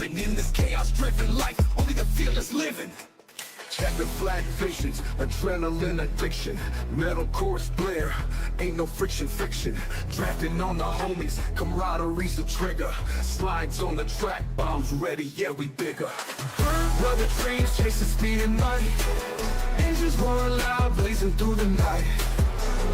living in this chaos-driven life, only the fearless living. Check the flat visions, adrenaline addiction, metal chorus blare, ain't no friction. Drafting on the homies, camaraderie's the trigger. Slides on the track, bombs ready, yeah we bigger. Brother dreams chasing speed and might, engines roaring loud, blazing through the night.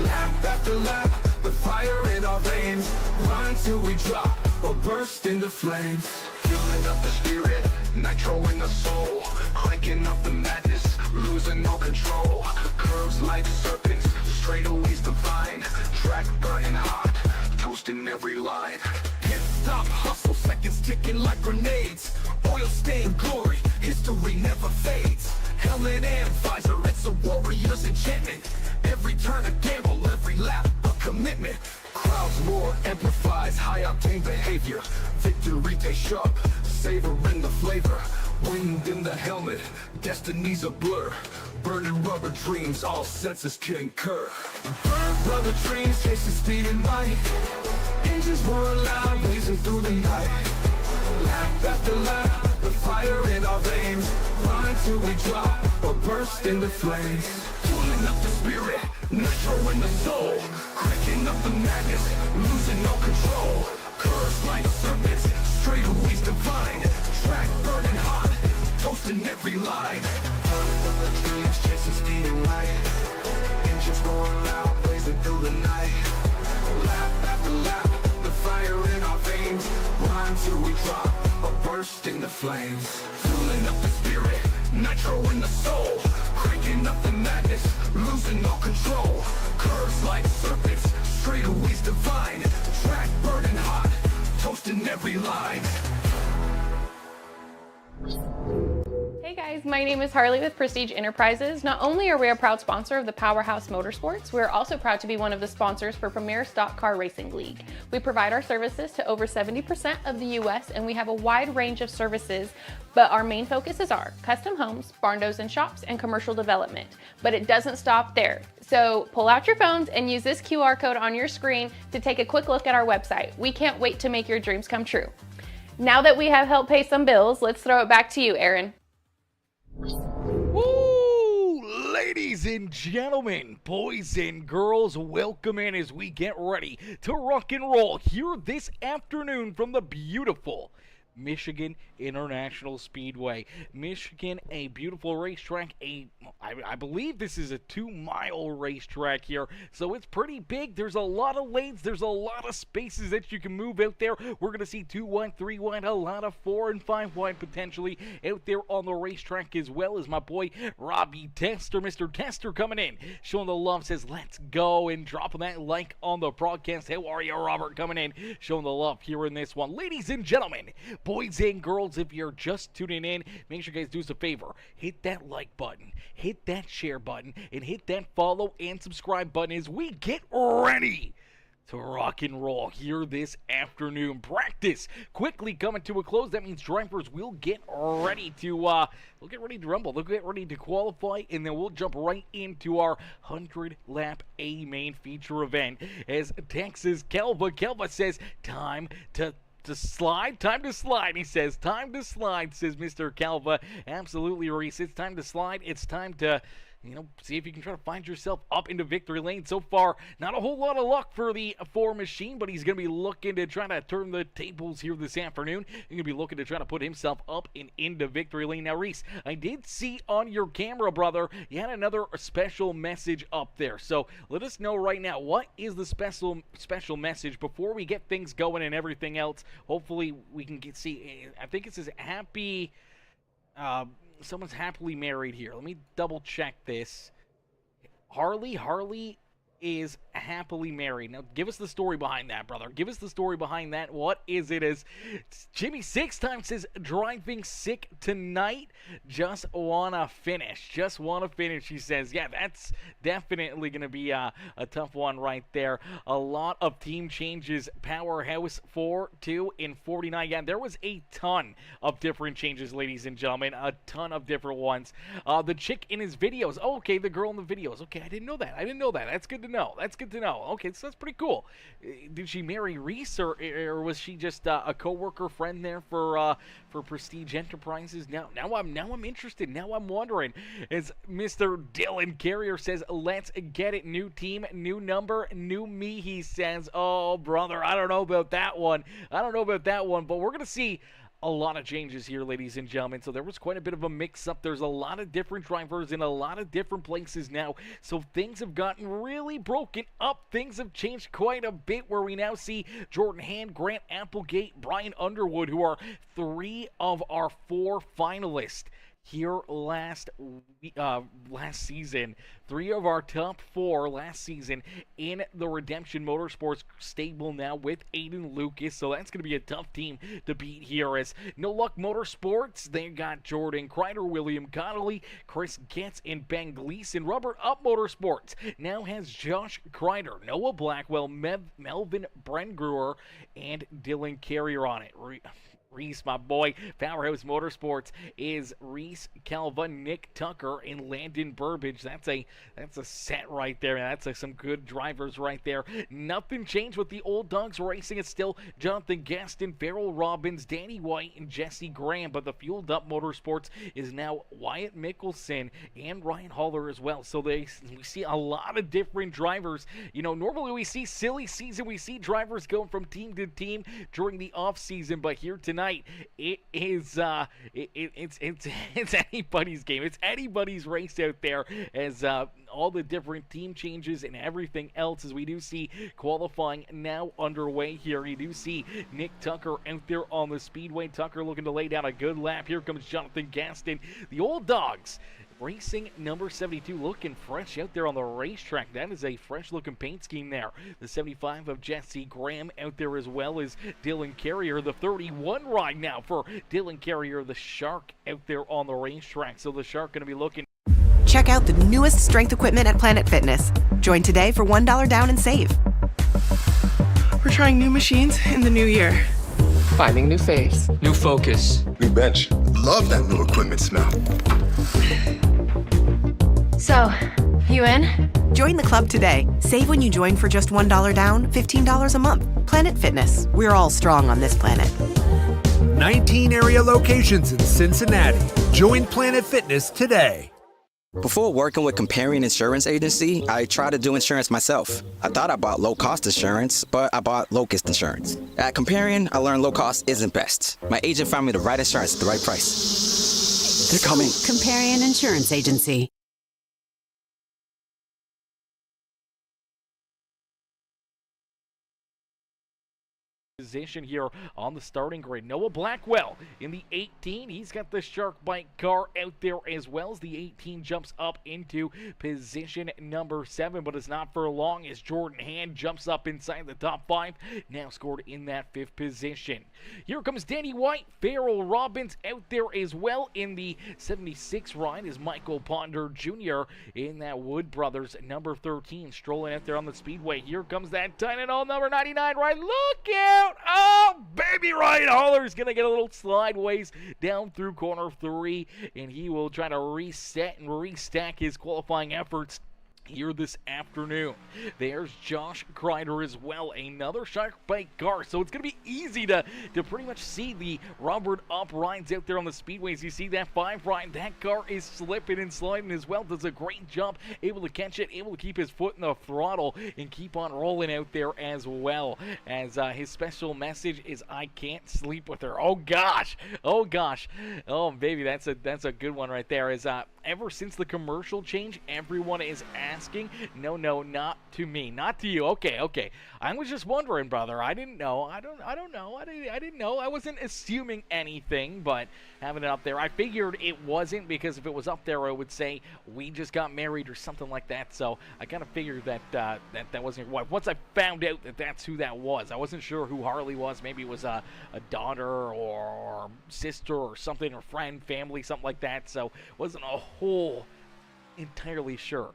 Lap after lap, with fire in our veins, run till we drop or burst into flames. Fueling up the spirit, nitro in the soul, cranking up the madness, losing all control. Curves like serpents, straightaways divine, track burning hot, toasting every line. Hit stop hustle, seconds ticking like grenades. Oil stained glory, history never fades. Helmet and visor, it's a warrior's enchantment. Every turn a gamble, every lap a commitment. Crowds roar, amplifies high-octane behavior. Victory tastes sharp, savoring the flavor. Wind in the helmet, destiny's a blur. Burning rubber dreams, all senses concur. Burn rubber dreams, chasing speed and might. Engines roar loud, blazing through the night. Lap after lap, the fire in our veins. Run till we drop or burst into flames. Fueling up the spirit, nitro in the soul, cranking up the madness, losing all control. Curves like serpents, straightaways divine, track burning hot, toasting every line. The dreams chasing speed and light, engines roaring loud, blazing through the night. Lap after lap, the fire in our veins, run till we drop or burst into flames. Fueling up the spirit, nitro in the soul, cranking up the madness, losing all control. Curves like serpents, straightaways divine, track burning hot, toasting every line. Hey guys, my name is Harley with Prestige Enterprises. Not only are we a proud sponsor of the Powerhouse Motorsports, we are also proud to be one of the sponsors for Premier Stock Car Racing League. We provide our services to over 70% of the US, and we have a wide range of services, but our main focuses are custom homes, barn doors and shops, and commercial development. But it doesn't stop there. So pull out your phones and use this QR code on your screen to take a quick look at our website. We can't wait to make your dreams come true. Now that we have helped pay some bills, let's throw it back to you, Aaron. Woo! Ladies and gentlemen, boys and girls, welcome in as we get ready to rock and roll here this afternoon from the beautiful Michigan International Speedway. Michigan, a beautiful racetrack. I believe this is a 2-mile racetrack here, so it's pretty big. There's a lot of lanes. There's a lot of spaces that you can move out there. We're going to see 2 wide, 3 wide, a lot of 4 and 5 wide potentially out there on the racetrack, as well as my boy Robbie Tester, Mr. Tester, coming in, showing the love, says let's go, and dropping that like on the broadcast. How are you, Robert, coming in, showing the love here in this one. Ladies and gentlemen, boys and girls, if you're just tuning in, make sure you guys do us a favor. Hit that like button, hit that share button, and hit that follow and subscribe button as we get ready to rock and roll here this afternoon. Practice quickly coming to a close. That means drivers will get ready to rumble. They'll get ready to qualify, and then we'll jump right into our 100-lap A main feature event. As Texas Kelva says, time to slide, he says. Time to slide, says Mr. Calva. Absolutely, Reese. It's time to slide. It's time to, see if you can try to find yourself up into victory lane. So far, not a whole lot of luck for the Ford machine, but he's going to be looking to try to turn the tables here this afternoon. He's going to be looking to try to put himself up and into victory lane. Now, Reese, I did see on your camera, brother, you had another special message up there. So let us know right now, what is the special message before we get things going and everything else? Hopefully we can see, I think it says happy, someone's happily married here. Let me double check this. Harley is happily married. Now, give us the story behind that, brother. Give us the story behind that. What is it? As Jimmy 6-time says, driving sick tonight. Just wanna finish. Just wanna finish, he says. Yeah, that's definitely gonna be a tough one right there. A lot of team changes. Powerhouse 4-2 in 49. Yeah, there was a ton of different changes, ladies and gentlemen. A ton of different ones. The chick in his videos. Oh, okay, the girl in the videos. Okay, I didn't know that. That's good to know. know. That's good to know. Okay, so that's pretty cool. Did she marry Reese, or was she just a coworker friend there for Prestige Enterprises? Now I'm interested. Now I'm wondering. As Mr. Dylan Carrier says, let's get it. New team, new number, new me. He says, oh brother, I don't know about that one. But we're gonna see a lot of changes here, ladies and gentlemen. So there was quite a bit of a mix-up. There's a lot of different drivers in a lot of different places now. So things have gotten really broken up. Things have changed quite a bit, where we now see Jordan Hand, Grant Applegate, Brian Underwood, who are 3 of our 4 finalists here last season. 3 of our top 4 last season in the Redemption Motorsports stable now with Aiden Lucas. So that's going to be a tough team to beat here. As No Luck Motorsports, they got Jordan Kreider, William Connolly, Chris Getz, and Ben Gleason. Rubber Up Motorsports now has Josh Kreider, Noah Blackwell, Melvin Brengruer, and Dylan Carrier on it. Reese, my boy. Powerhouse Motorsports is Reese Calva, Nick Tucker, and Landon Burbage. That's a set right there. That's some good drivers right there. Nothing changed with the Old Dogs Racing. It's still Jonathan Gaston, Farrell Robbins, Danny White, and Jesse Graham. But the Fueled Up Motorsports is now Wyatt Mickelson and Ryan Haller as well. So we see a lot of different drivers. You know, normally we see silly season. We see drivers going from team to team during the off season. But here tonight, it is it's anybody's game. It's anybody's race out there, as all the different team changes and everything else, as we do see qualifying now underway here. You do see Nick Tucker out there on the speedway. Tucker looking to lay down a good lap. Here comes Jonathan Gaston. The Old Dogs Racing number 72, looking fresh out there on the racetrack. That is a fresh looking paint scheme there. The 75 of Jesse Graham out there, as well as Dylan Carrier. The 31 ride now for Dylan Carrier, the Shark, out there on the racetrack. So the Shark going to be looking. Check out the newest strength equipment at Planet Fitness. Join today for $1 down and save. We're trying new machines in the new year. Finding new faith. New focus. New bench. Love that new equipment smell. So, you in? Join the club today. Save when you join for just $1 down, $15 a month. Planet Fitness. We're all strong on this planet. 19 area locations in Cincinnati. Join Planet Fitness today. Before working with Comparion Insurance Agency, I tried to do insurance myself. I thought I bought low-cost insurance, but I bought Locust Insurance. At Comparion, I learned low-cost isn't best. My agent found me the right insurance at the right price. They're coming. Comparion Insurance Agency. Position here on the starting grid. Noah Blackwell in the 18. He's got the Shark Bike car out there, as well as the 18 jumps up into position number 7, but it's not for long as Jordan Hand jumps up inside the top 5, now scored in that 5th position. Here comes Danny White. Farrell Robbins out there as well in the 76 ride is Michael Ponder Jr. in that Wood Brothers number 13, strolling out there on the speedway. Here comes that tight end all number 99 ride. Look out! Oh, baby, Ryan Haller's going to get a little slideways down through corner 3, and he will try to reset and restack his qualifying efforts here this afternoon. There's Josh Kreider as well, another Shark Bike car. So it's going to be easy to pretty much see the rubbered up rides out there on the speedways. You see that 5 ride, that car is slipping and sliding as well. Does a great job, able to catch it, able to keep his foot in the throttle and keep on rolling out there as well. As his special message is, I can't sleep with her. Oh gosh, oh gosh, oh baby, that's a good one right there. As ever since the commercial change, everyone is asking, no, not to me, not to you. Okay. I was just wondering, brother. I didn't know. I don't know. I didn't know. I wasn't assuming anything, but having it up there, I figured it wasn't, because if it was up there, I would say we just got married or something like that. So I kind of figured that that wasn't your wife. Once I found out that that's who that was, I wasn't sure who Harley was. Maybe it was a daughter or sister or something, or friend, family, something like that. So wasn't a whole entirely sure.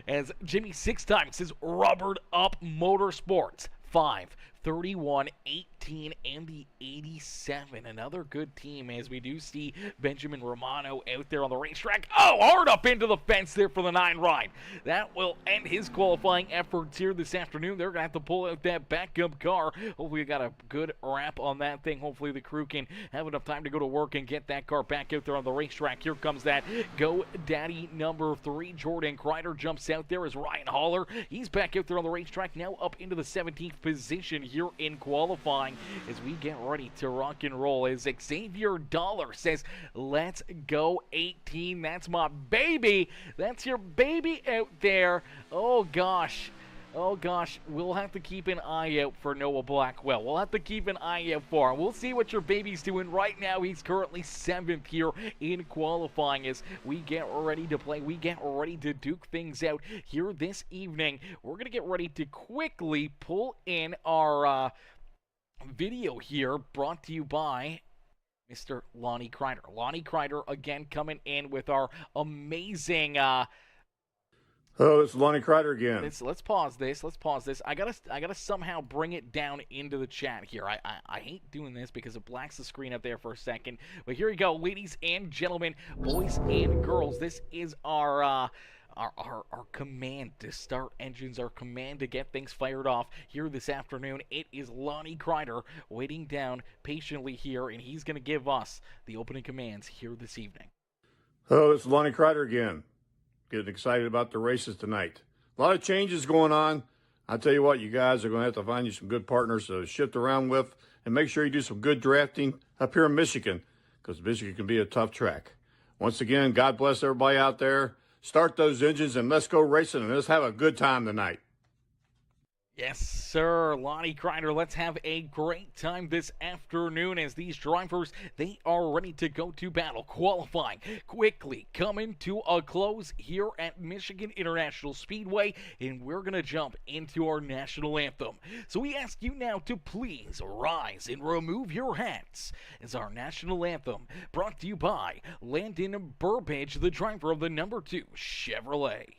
As Jimmy 6 times says, rubbered up motorsports 5, 31, 18, and the 87. Another good team as we do see Benjamin Romano out there on the racetrack. Oh, hard up into the fence there for the 9 ride. That will end his qualifying efforts here this afternoon. They're going to have to pull out that backup car. Hopefully we got a good wrap on that thing. Hopefully the crew can have enough time to go to work and get that car back out there on the racetrack. Here comes that GoDaddy number 3. Jordan Kreider jumps out there as Ryan Haller. He's back out there on the racetrack now up into the 17th position here in qualifying as we get ready to rock and roll. As Xavier Dollar says, let's go 18. That's my baby. That's your baby out there. Oh gosh. Oh gosh, we'll have to keep an eye out for Noah Blackwell. We'll have to keep an eye out for him. We'll see what your baby's doing. Right now, he's currently 7th here in qualifying as we get ready to play. We get ready to duke things out here this evening. We're going to get ready to quickly pull in our video here brought to you by Mr. Lonnie Kreider. Lonnie Kreider again coming in with our amazing Oh, it's Lonnie Kreider again. Let's pause this. Let's pause this. I gotta somehow bring it down into the chat here. I hate doing this because it blacks the screen up there for a second. But here we go, ladies and gentlemen, boys and girls. This is our command to start engines, our command to get things fired off here this afternoon. It is Lonnie Kreider waiting down patiently here, and he's gonna give us the opening commands here this evening. Oh, it's Lonnie Kreider again. Getting excited about the races tonight. A lot of changes going on. I'll tell you what, you guys are going to have to find you some good partners to shift around with and make sure you do some good drafting up here in Michigan because Michigan can be a tough track. Once again, God bless everybody out there. Start those engines and let's go racing and let's have a good time tonight. Yes, sir, Lonnie Kreider. Let's have a great time this afternoon as these drivers, they are ready to go to battle. Qualifying quickly coming to a close here at Michigan International Speedway, and we're going to jump into our national anthem. So we ask you now to please rise and remove your hats as our national anthem brought to you by Landon Burbage, the driver of the number 2 Chevrolet.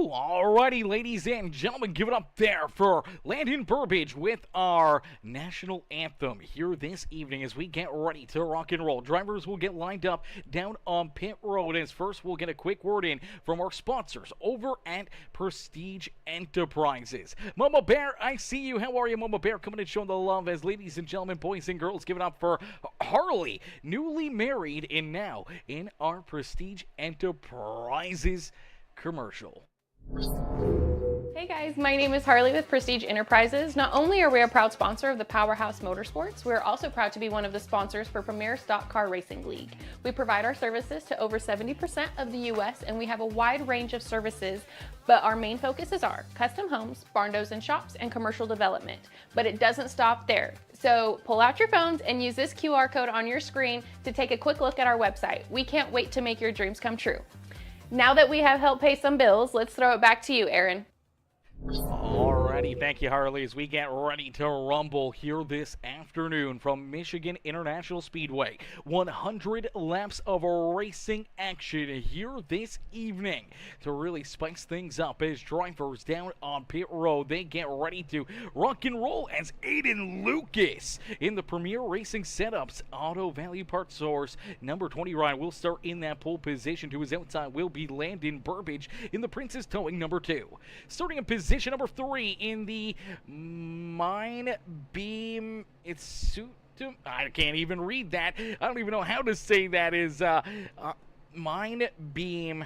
Alrighty, ladies and gentlemen, give it up there for Landon Burbage with our national anthem here this evening as we get ready to rock and roll. Drivers will get lined up down on pit road as first we'll get a quick word in from our sponsors over at Prestige Enterprises. Mama Bear, I see you. How are you, Mama Bear? Coming and showing the love as ladies and gentlemen, boys and girls, give it up for Harley, newly married and now in our Prestige Enterprises commercial. Hey guys, my name is Harley with Prestige Enterprises. Not only are we a proud sponsor of the Powerhouse Motorsports, we're also proud to be one of the sponsors for Premier Stock Car Racing League. We provide our services to over 70% of the US and we have a wide range of services, but our main focuses are custom homes, barn doors and shops, and commercial development. But it doesn't stop there. So pull out your phones and use this QR code on your screen to take a quick look at our website. We can't wait to make your dreams come true. Now that we have helped pay some bills, let's throw it back to you, Aaron. All right. Alrighty, thank you, Harley, as we get ready to rumble here this afternoon from Michigan International Speedway. 100 laps of racing action here this evening to really spice things up as drivers down on pit road, they get ready to rock and roll as Aiden Lucas in the Premier Racing Setups Auto Value Parts Source. Number 20 Ryan will start in that pole position. To his outside will be Landon Burbage in the Princess Towing number 2. Starting in position number 3 in the Mine Beam, I can't even read that. I don't even know how to say that. Is Mine Beam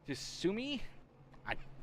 Tsumi?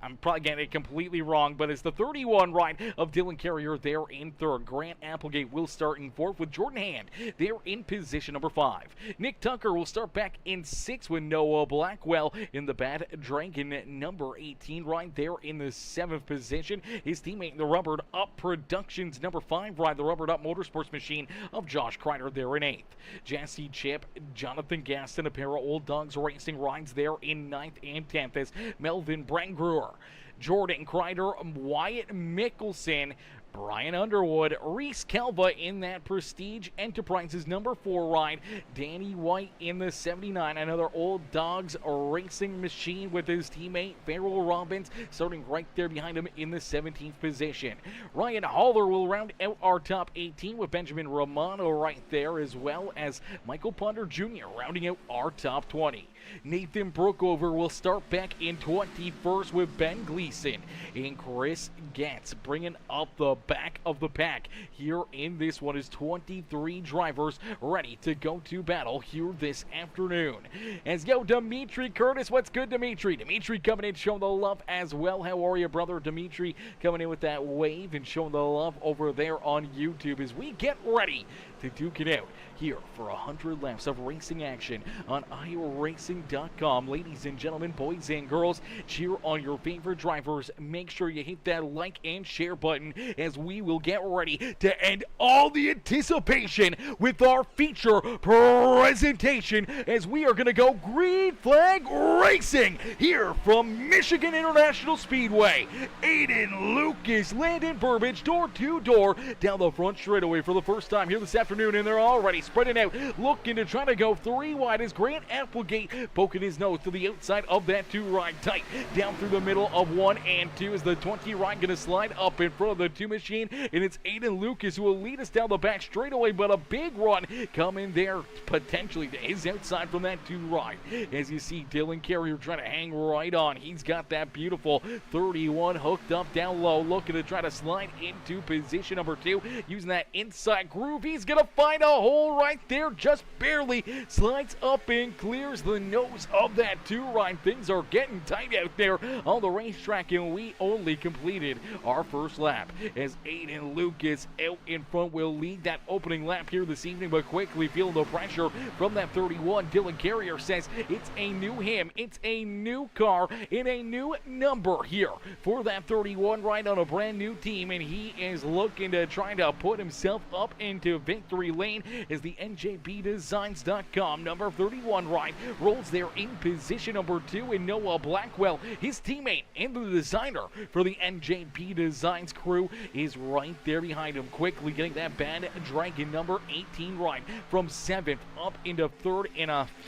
I'm probably getting it completely wrong, but it's the 31 ride of Dylan Carrier there in third. Grant Applegate will start in fourth with Jordan Hand there in position number 5. Nick Tucker will start back in 6th with Noah Blackwell in the Bad Dragon number 18 ride there in the 7th position. His teammate, the Rubbered Up Productions number 5 ride, the Rubbered Up Motorsports machine of Josh Kreider there in 8th. Jassy Chip, Jonathan Gaston, a pair of Old Dogs Racing rides there in 9th and 10th as Melvin Brangruer, Jordan Kreider, Wyatt Mickelson, Brian Underwood, Reese Kelva in that Prestige Enterprises number 4 ride. Danny White in the 79, another Old Dogs Racing machine with his teammate Farrell Robbins starting right there behind him in the 17th position. Ryan Haller will round out our top 18 with Benjamin Romano right there, as well as Michael Ponder Jr. rounding out our top 20. Nathan Brookover will start back in 21st with Ben Gleason and Chris Getz bringing up the back of the pack. Here in this one is 23 drivers ready to go to battle here this afternoon. As go Dimitri Curtis. What's good, Dimitri? Dimitri coming in showing the love as well. How are you, brother? Dimitri coming in with that wave and showing the love over there on YouTube as we get ready to duke it out here for 100 laps of racing action on iRacing.com. Ladies and gentlemen, boys and girls, cheer on your favorite drivers. Make sure you hit that like and share button as we will get ready to end all the anticipation with our feature presentation as we are going to go green flag racing here from Michigan International Speedway. Aiden Lucas, Landon Burbage, door to door down the front straightaway for the first time here this afternoon, and they're already spreading out, looking to try to go 3 wide as Grant Applegate poking his nose to the outside of that 2 ride tight. Down through the middle of 1 and 2 is the 20 ride going to slide up in front of the 2 machine, and it's Aiden Lucas who will lead us down the back straightaway, but a big run coming there potentially to his outside from that 2 ride. As you see Dylan Carrier trying to hang right on. He's got that beautiful 31 hooked up down low, looking to try to slide into position number 2 using that inside groove. He's going to find a hole right there, just barely slides up and clears the nose of that 2 ride. Things are getting tight out there on the racetrack, and we only completed our first lap as Aiden Lucas out in front will lead that opening lap here this evening, but quickly feeling the pressure from that 31. Dylan Carrier says it's a new him, it's a new car, and a new number here for that 31 ride on a brand new team, and he is looking to try to put himself up into victory lane as the NJBDesigns.com number 31 ride rolls there in position number 2, and Noah Blackwell, his teammate and the designer for the NJB Designs crew, is right there behind him, quickly getting that Bad Dragon number 18 ride from 7th up into 3rd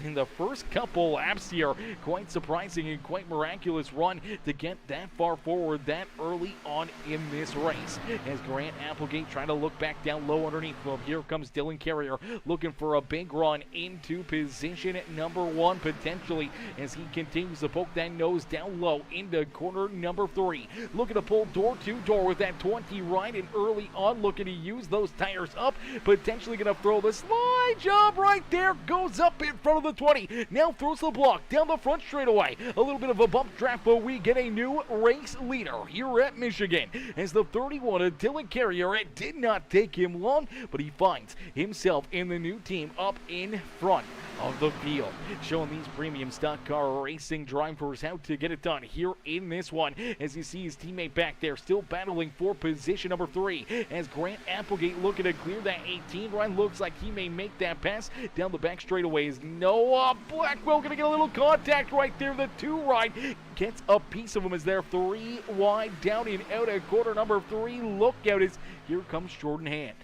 in the first couple laps here. Quite surprising and quite miraculous run to get that far forward that early on in this race. As Grant Applegate trying to look back down low underneath him, here comes Dylan Carrier looking for a big run into position at number 1 potentially as he continues to poke that nose down low into corner number 3. Looking to pull door to door with that 20 ride, and early on looking to use those tires up, potentially going to throw the slide job right there, goes up in front of the 20, now throws the block down the front straightaway. A little bit of a bump draft, but we get a new race leader here at Michigan as the 31 of Dylan Carrier. It did not take him long, but he finds himself in the new team up in front. of the field, showing these premium stock car racing drivers how to get it done here in this one. As you see his teammate back there still battling for position number 3, as Grant Applegate looking to clear that 18. Ryan looks like he may make that pass down the back straightaways. Noah Blackwell gonna get a little contact right there. The 2 right gets a piece of him as they're 3 wide down and out at quarter number 3. Look out as here comes Jordan Hand.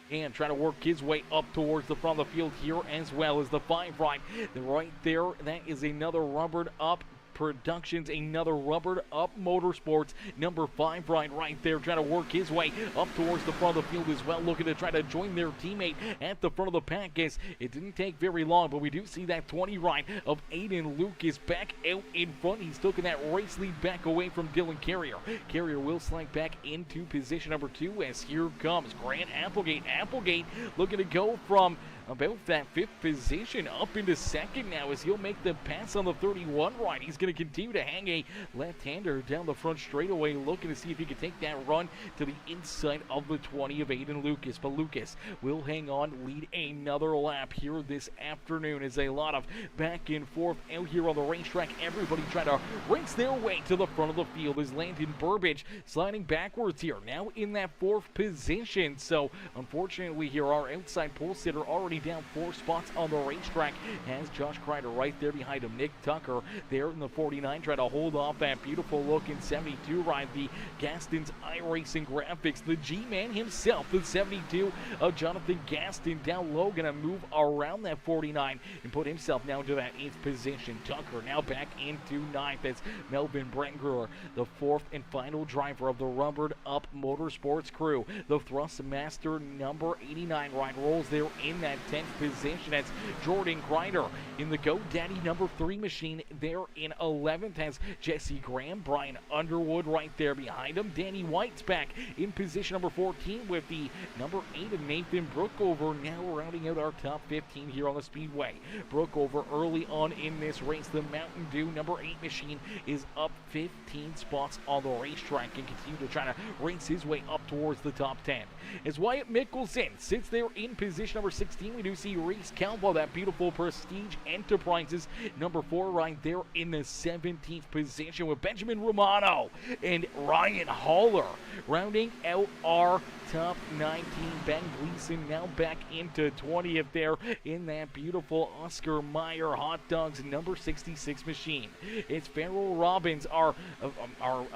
And trying to work his way up towards the front of the field here as well as the 5 right. Right there, that is another rubbered up Productions, another rubbered up Motorsports, number 5 right there, trying to work his way up towards the front of the field as well, looking to try to join their teammate at the front of the pack. As it didn't take very long, but we do see that 20 right of Aiden Lucas back out in front. He's taking that race lead back away from Dylan Carrier. Carrier will slide back into position number 2 as here comes Grant Applegate. Applegate looking to go from about that 5th position up into 2nd now as he'll make the pass on the 31 right. He's going to continue to hang a left-hander down the front straightaway, looking to see if he can take that run to the inside of the 20 of Aiden Lucas. But Lucas will hang on, lead another lap here this afternoon. As a lot of back and forth out here on the racetrack. Everybody trying to race their way to the front of the field as Landon Burbage sliding backwards here, now in that 4th position. So unfortunately here, our outside pole sitter already down 4 spots on the racetrack, has Josh Kreider right there behind him. Nick Tucker there in the 49 trying to hold off that beautiful looking 72 ride. The Gaston's iRacing graphics, the G-Man himself, the 72 of Jonathan Gaston down low, gonna move around that 49 and put himself now to that 8th position. Tucker now back into 9th as Melvin Brentgruer, the 4th and final driver of the rubbered up Motorsports crew. The Thrust Master number 89 ride rolls there in that 10th position as Jordan Kreider in the GoDaddy number 3 machine there in 11th, has Jesse Graham. Brian Underwood right there behind him. Danny White's back in position number 14 with the number 8 of Nathan Brookover now rounding out our top 15 here on the Speedway. Brookover early on in this race. The Mountain Dew number 8 machine is up 15 spots on the racetrack and continue to try to race his way up towards the top 10. As Wyatt Mickelson sits there in position number 16, we do see Reese Calvo, that beautiful Prestige Enterprises number 4 right there in the 17th position, with Benjamin Romano and Ryan Haller rounding out our top 19. Ben Gleason now back into 20th there in that beautiful Oscar Mayer Hot Dogs number 66 machine. It's Farrell Robbins, our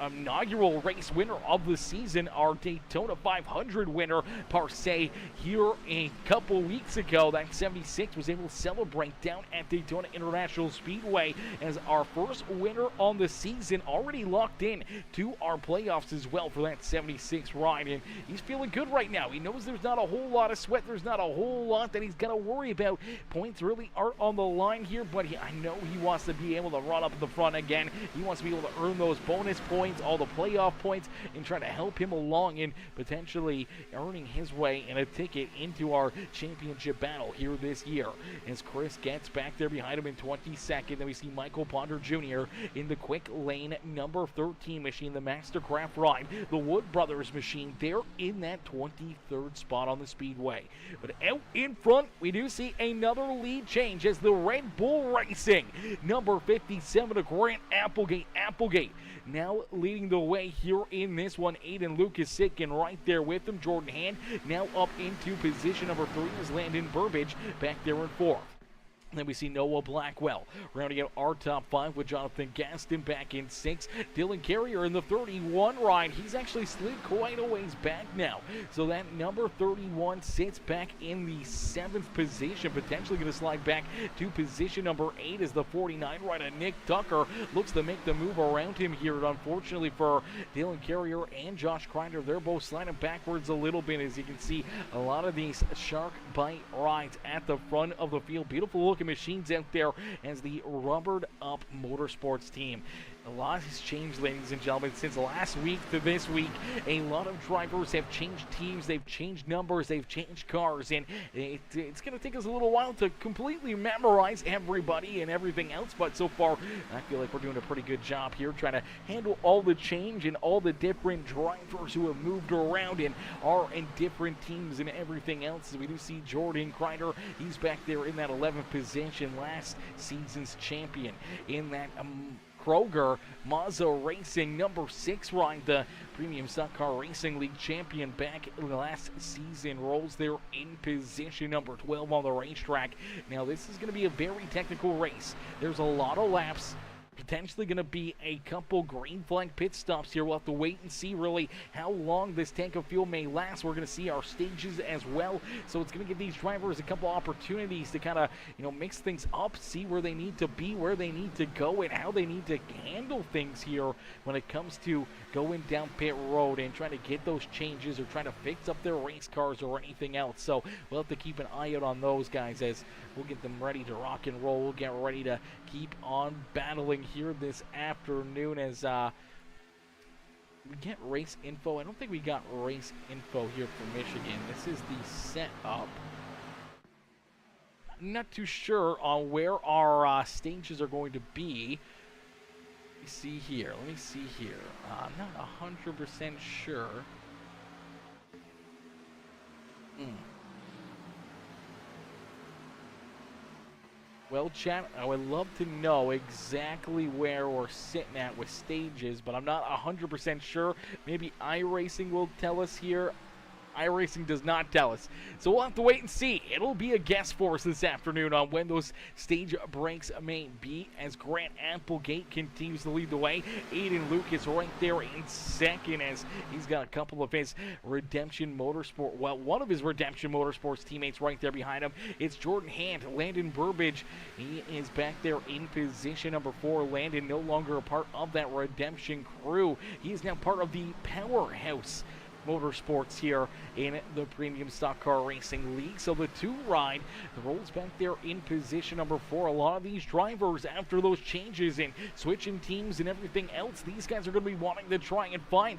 inaugural race winner of the season, our Daytona 500 winner per se here a couple weeks ago. That 76 was able to celebrate down at Daytona International Speedway as our first winner on the season, already locked in to our playoffs as well for that 76 ride, and he's feeling good right now. He knows there's not a whole lot of sweat, there's not a whole lot that he's got to worry about. Points really aren't on the line here, but I know he wants to be able to run up in the front again. He wants to be able to earn those bonus points, all the playoff points, and try to help him along in potentially earning his way in a ticket into our championship battle here this year. As Chris gets back there behind him in 22nd, then we see Michael Ponder Jr. in the quick lane number 13 machine, the Mastercraft ride, the Wood Brothers machine there in that 23rd spot on the Speedway. But out in front, we do see another lead change as the Red Bull Racing number 57 of Grant Applegate. Applegate now leading the way here in this one. Aiden Lucas Sitkin right there with him. Jordan Hand now up into position number 3 as Landon Burbage back there in 4th. Then we see Noah Blackwell rounding out our top 5 with Jonathan Gaston back in 6. Dylan Carrier in the 31 ride. He's actually slid quite a ways back now. So that number 31 sits back in the 7th position, potentially going to slide back to position number 8 as the 49 rider Nick Tucker looks to make the move around him here. And unfortunately for Dylan Carrier and Josh Kreider, they're both sliding backwards a little bit. As you can see, a lot of these shark bite rides at the front of the field. Beautiful looking machines out there as the rubbered up Motorsports team. A lot has changed, ladies and gentlemen, since last week to this week. A lot of drivers have changed teams, they've changed numbers, they've changed cars, and it's going to take us a little while to completely memorize everybody and everything else, but so far, I feel like we're doing a pretty good job here trying to handle all the change and all the different drivers who have moved around and are in different teams and everything else. As we do see Jordan Kreider, he's back there in that 11th position, last season's champion in that Kroger Mazda Racing number 6 ride, the Premium Stock Car Racing League champion back last season, rolls there in position number 12 on the racetrack. Now this is going to be a very technical race. There's a lot of laps. Potentially going to be a couple green flag pit stops here. We'll have to wait and see really how long this tank of fuel may last. We're going to see our stages as well. So it's going to give these drivers a couple opportunities to kind of, mix things up, see where they need to be, where they need to go, and how they need to handle things here when it comes to going down pit road and trying to get those changes or trying to fix up their race cars or anything else. So we'll have to keep an eye out on those guys as we'll get them ready to rock and roll. We'll get ready to keep on battling here this afternoon as we get race info. I don't think we got race info here for Michigan. This is the setup. I'm not too sure on where our stages are going to be. Let me see here. I'm not 100% sure. Well, chat, I would love to know exactly where we're sitting at with stages, but I'm not 100% sure. Maybe iRacing will tell us here. iRacing does not tell us. So we'll have to wait and see. It'll be a guess for us this afternoon on when those stage breaks may be as Grant Applegate continues to lead the way. Aiden Lucas right there in second as he's got a couple of his Redemption Motorsport, one of his Redemption Motorsports teammates right there behind him. It's Jordan Hand, Landon Burbage. He is back there in position number 4. Landon no longer a part of that Redemption crew. He is now part of the Powerhouse Motorsports here in the Premium Stock Car Racing League. So the 2 ride rolls back there in position number 4. A lot of these drivers, after those changes and switching teams and everything else, these guys are going to be wanting to try and find,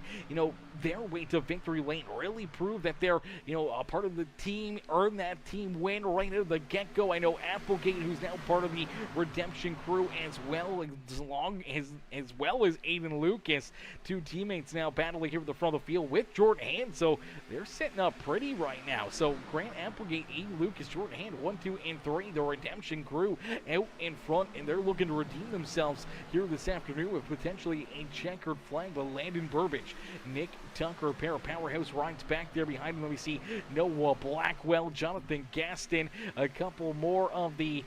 their way to victory lane, really prove that they're, a part of the team, earn that team win right out of the get-go. I know Applegate, who's now part of the Redemption crew, as well as Aiden Lucas, 2 teammates now battling here at the front of the field with Jordan Hand, so they're setting up pretty right now. So Grant Applegate, Aiden Lucas, Jordan Hand, 1, 2, and 3, the Redemption crew out in front, and they're looking to redeem themselves here this afternoon with potentially a checkered flag. But Landon Burbage, Nick Tucker, a pair of powerhouse rides back there behind him. We see Noah Blackwell, Jonathan Gaston, a couple more of the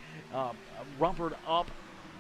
rubbered up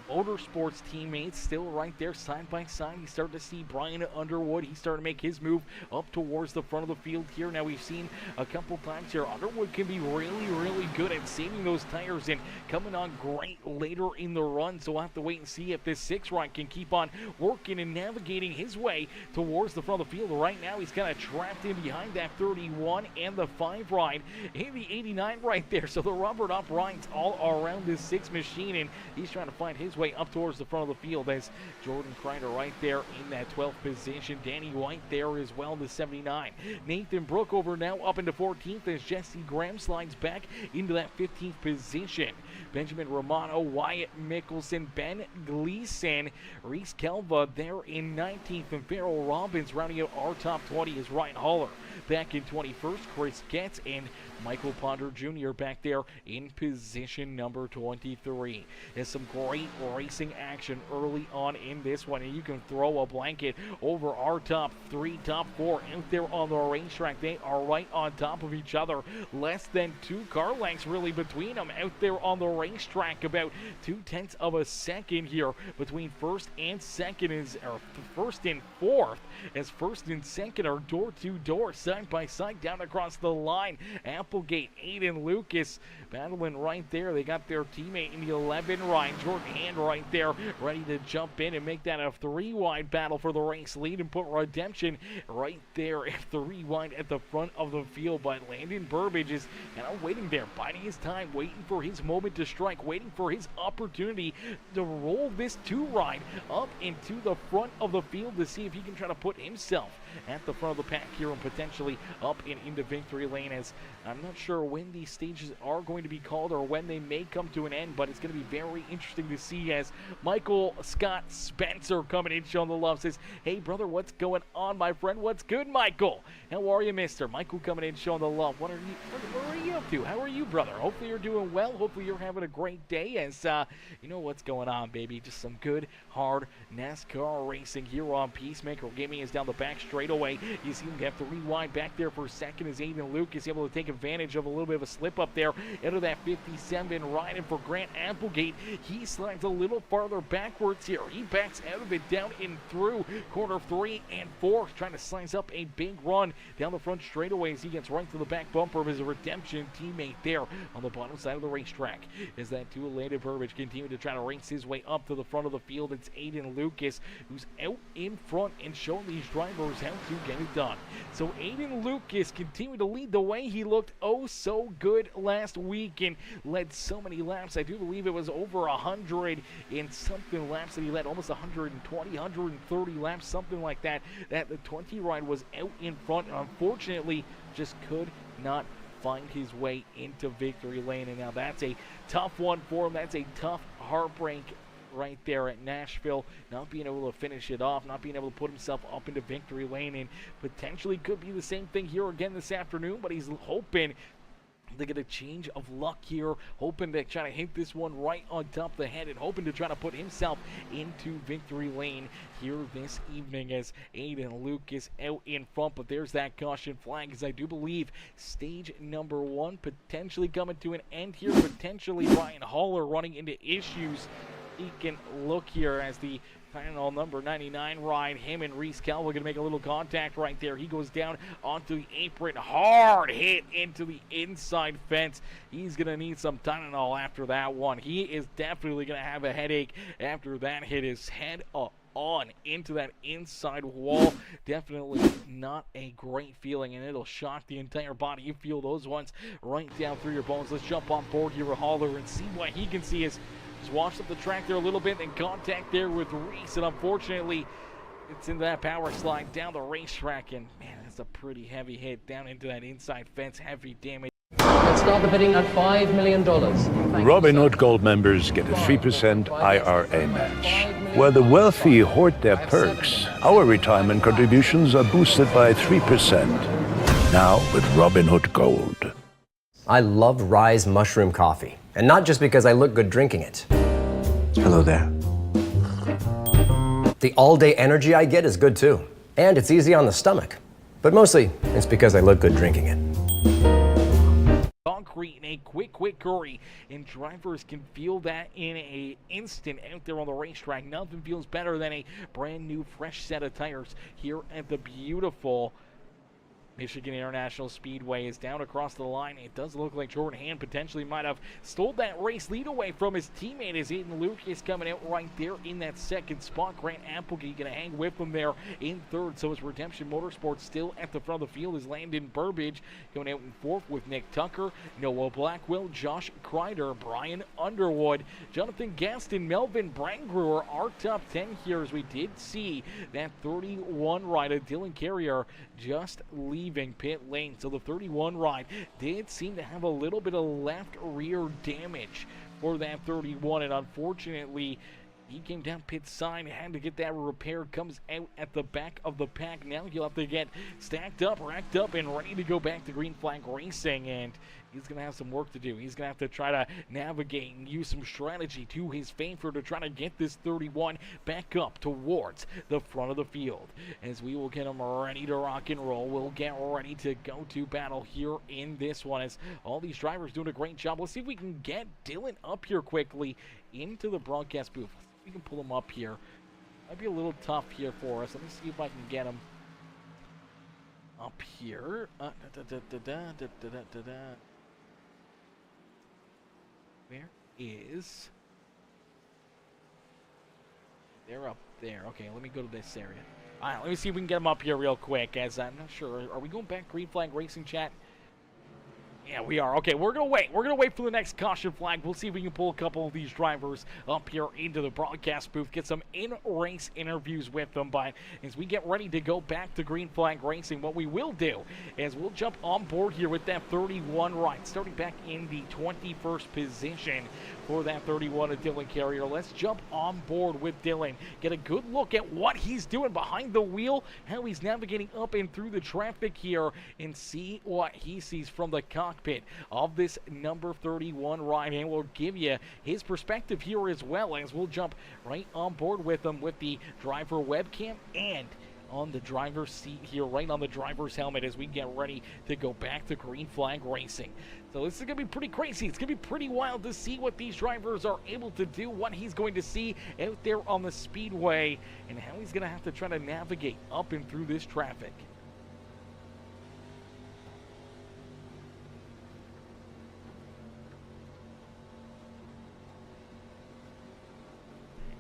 Motorsports teammates still right there side by side. You start to see Brian Underwood. He's starting to make his move up towards the front of the field here. Now we've seen a couple times here Underwood can be really, really good at saving those tires and coming on great later in the run. So we'll have to wait and see if this 6 ride can keep on working and navigating his way towards the front of the field. Right now he's kind of trapped in behind that 31 and the 5 ride and the 89 right there. So the rubbered up rides all around this 6 machine, and he's trying to find his way up towards the front of the field as Jordan Kreider right there in that 12th position. Danny White there as well, the 79. Nathan Brookover now up into 14th as Jesse Graham slides back into that 15th position. Benjamin Romano, Wyatt Mickelson, Ben Gleason, Reese Kelva there in 19th, and Farrell Robbins rounding out our top 20 as Ryan Haller back in 21st. Chris Getz and Michael Ponder Jr. back there in position number 23. There's some great racing action early on in this one, and you can throw a blanket over our top 3, top 4 out there on the racetrack. They are right on top of each other. Less than 2 car lengths really between them out there on the racetrack. About 0.2 of a second here between first and second or first and fourth, as first and second are door to door, side by side down across the line. Applegate, Aiden Lucas battling right there. They got their teammate in the 11 ride, Jordan Hand, right there, ready to jump in and make that a 3-wide battle for the race lead and put Redemption right there at 3 wide at the front of the field. But Landon Burbage is kind of waiting there, biding his time, waiting for his moment to strike, waiting for his opportunity to roll this 2-ride up into the front of the field to see if he can try to put himself at the front of the pack here and potentially up and into victory lane, as I'm not sure when these stages are going to be called or when they may come to an end, but it's going to be very interesting to see as Michael Scott Spencer coming in showing the love says, hey brother, what's going on, my friend? What's good, Michael? How are you, mister? Michael coming in showing the love. What are you up to? How are you, brother? Hopefully you're doing well. Hopefully you're having a great day, as you know what's going on, baby. Just some good, hard NASCAR racing here on Peacemaker Gaming is down the back straightaway. You see him get 3 wide back there for a second as Aiden Luke is able to take advantage of a little bit of a slip up there into that 57 riding for Grant Applegate. He slides a little farther backwards here. He backs out of it down in through corner 3 and 4, trying to slice up a big run down the front straightaway as he gets right to the back bumper of his Redemption teammate there on the bottom side of the racetrack. As that two-landed Burbage continue to try to race his way up to the front of the field, it's Aiden Lucas who's out in front and showing these drivers how to get it done. So Aiden Lucas continuing to lead the way. He looked oh so good last week and led so many laps. I do believe it was over 100 and something laps that he led, almost 120, 130 laps, something like that. That the 20 ride was out in front. Unfortunately, just could not find his way into victory lane, and now that's a tough one for him. That's a tough heartbreak right there at Nashville, not being able to finish it off, not being able to put himself up into victory lane, and potentially could be the same thing here again this afternoon, but he's hoping to get a change of luck here, hoping to try to hit this one right on top of the head and hoping to try to put himself into victory lane here this evening as Aiden Lucas out in front. But there's that caution flag, as I do believe stage number 1 potentially coming to an end here, potentially Ryan Haller running into issues. He can look here as the final number 99 ride, him and Reese Calvo going to make a little contact right there. He goes down onto the apron, hard hit into the inside fence. He's going to need some Tylenol after that one. He is definitely going to have a headache after that hit. His head up on into that inside wall. Definitely not a great feeling, and it'll shock the entire body. You feel those ones right down through your bones. Let's jump on board here with Haller and see what he can see as just washed up the track there a little bit, and contact there with Reese, and unfortunately it's into that power slide down the racetrack, and man, that's a pretty heavy hit down into that inside fence. Heavy damage. Let's start the bidding at $5 million. Robinhood Gold members get a 3% IRA match. Where the wealthy hoard their perks, our retirement contributions are boosted by 3%. Now with Robinhood Gold. I love Rise Mushroom Coffee, and not just because I look good drinking it. Hello there. The all-day energy I get is good too, and it's easy on the stomach. But mostly, it's because I look good drinking it. Concrete in a quick hurry, and drivers can feel that in an instant out there on the racetrack. Nothing feels better than a brand new fresh set of tires here at the beautiful Michigan International Speedway. Is down across the line. It does look like Jordan Hand potentially might have stole that race lead away from his teammate, as Aiden Lucas coming out right there in that second spot. Grant Applegate going to hang with him there in third. So is Redemption Motorsports still at the front of the field, is Landon Burbage going out in fourth with Nick Tucker, Noah Blackwell, Josh Kreider, Brian Underwood, Jonathan Gaston, Melvin Brangruer. Our top 10 here, as we did see that 31 rider Dylan Carrier just leaving pit lane. So the 31 ride did seem to have a little bit of left rear damage for that 31, and unfortunately he came down pit side, had to get that repaired, comes out at the back of the pack. Now he'll have to get stacked up, racked up, and ready to go back to Green Flag Racing, and he's going to have some work to do. He's going to have to try to navigate and use some strategy to his favor to try to get this 31 back up towards the front of the field. As we will get him ready to rock and roll, we'll get ready to go to battle here in this one, as all these drivers doing a great job. Let's see if we can get Dylan up here quickly into the broadcast booth. We can pull him up here. Might be a little tough here for us. Let me see if I can get him up here. Where is They're up there. Okay, let me go to this area. All right, let me see if we can get them up here real quick, as I'm not sure. Are we going back green flag racing chat? Yeah, we are. Okay, we're going to wait. We're going to wait for the next caution flag. We'll see if we can pull a couple of these drivers up here into the broadcast booth, get some in-race interviews with them. But as we get ready to go back to green flag racing, what we will do is we'll jump on board here with that 31 ride, starting back in the 21st position for that 31 of Dylan Carrier. Let's jump on board with Dylan, get a good look at what he's doing behind the wheel, how he's navigating up and through the traffic here, and see what he sees from the cockpit of this number 31 ride, and we'll give you his perspective here as well, as we'll jump right on board with him with the driver webcam and on the driver's seat here, right on the driver's helmet, as we get ready to go back to green flag racing. So this is going to be pretty crazy. It's going to be pretty wild to see what these drivers are able to do, what he's going to see out there on the speedway, and how he's going to have to try to navigate up and through this traffic.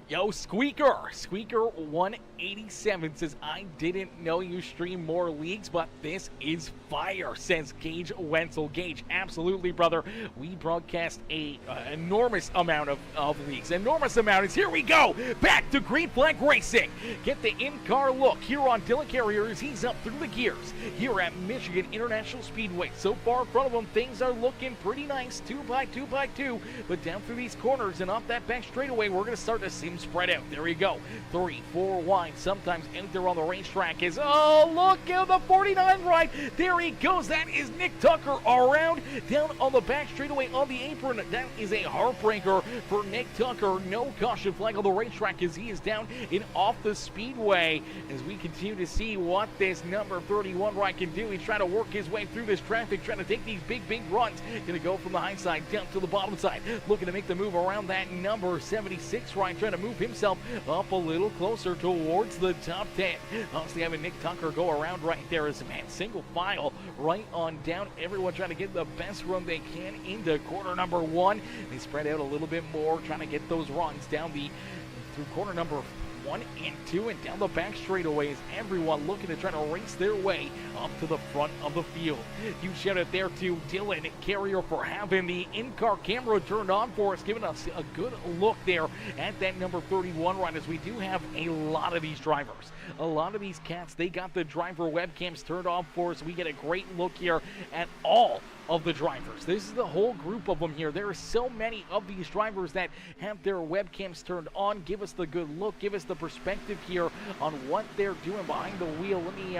Yo, Squeaker187 says, I didn't know you stream more leagues, but this is fire, says Gage Wenzel. Gage, absolutely, brother. We broadcast a enormous amount of leagues. Enormous amount is here we go. Back to green flag racing. Get the in-car look here on Dylan Carrier as he's up through the gears here at Michigan International Speedway. So far in front of him, things are looking pretty nice. 2x2x2, but down through these corners and up that back straightaway, we're going to start to see spread out. There we go. 3, 4 wide. Sometimes out there on the racetrack is, oh, look at the 49 right. There he goes. That is Nick Tucker around down on the back straightaway on the apron. That is a heartbreaker for Nick Tucker. No caution flag on the racetrack as he is down and off the speedway. As we continue to see what this number 31 right can do. He's trying to work his way through this traffic, trying to take these big runs. Going to go from the high side down to the bottom side. Looking to make the move around that number 76 right, trying to move himself up a little closer towards the top 10. Honestly, having Nick Tucker go around right there is, man, single file right on down. Everyone trying to get the best run they can into quarter number 1. They spread out a little bit more, trying to get those runs down through quarter number 1 and 2 and down the back straightaway is everyone looking to try to race their way up to the front of the field. Huge shout out there to Dylan Carrier for having the in-car camera turned on for us, giving us a good look there at that number 31 ride, as we do have a lot of these drivers. A lot of these cats, they got the driver webcams turned on for us. We get a great look here at all of the drivers. This is the whole group of them here. There are so many of these drivers that have their webcams turned on. Give us the good look, give us the perspective here on what they're doing behind the wheel. Let me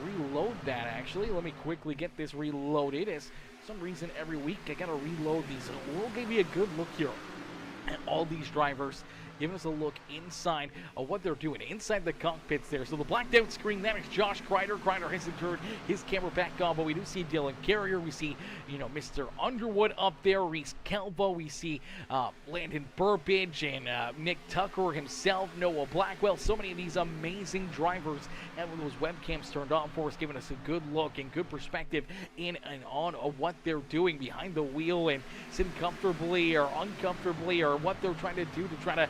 reload that, actually. Let me quickly get this reloaded, as for some reason every week I gotta reload these. We'll give you a good look here at all these drivers, giving us a look inside of what they're doing inside the cockpits there. So the blacked out screen, that is Josh Kreider. Kreider hasn't turned his camera back on, but we do see Dylan Carrier. We see, Mr. Underwood up there, Reese Calvo. We see Landon Burbidge and Nick Tucker himself, Noah Blackwell. So many of these amazing drivers having those webcams turned on for us, giving us a good look and good perspective in and on of what they're doing behind the wheel and sitting comfortably or uncomfortably, or what they're trying to do to try to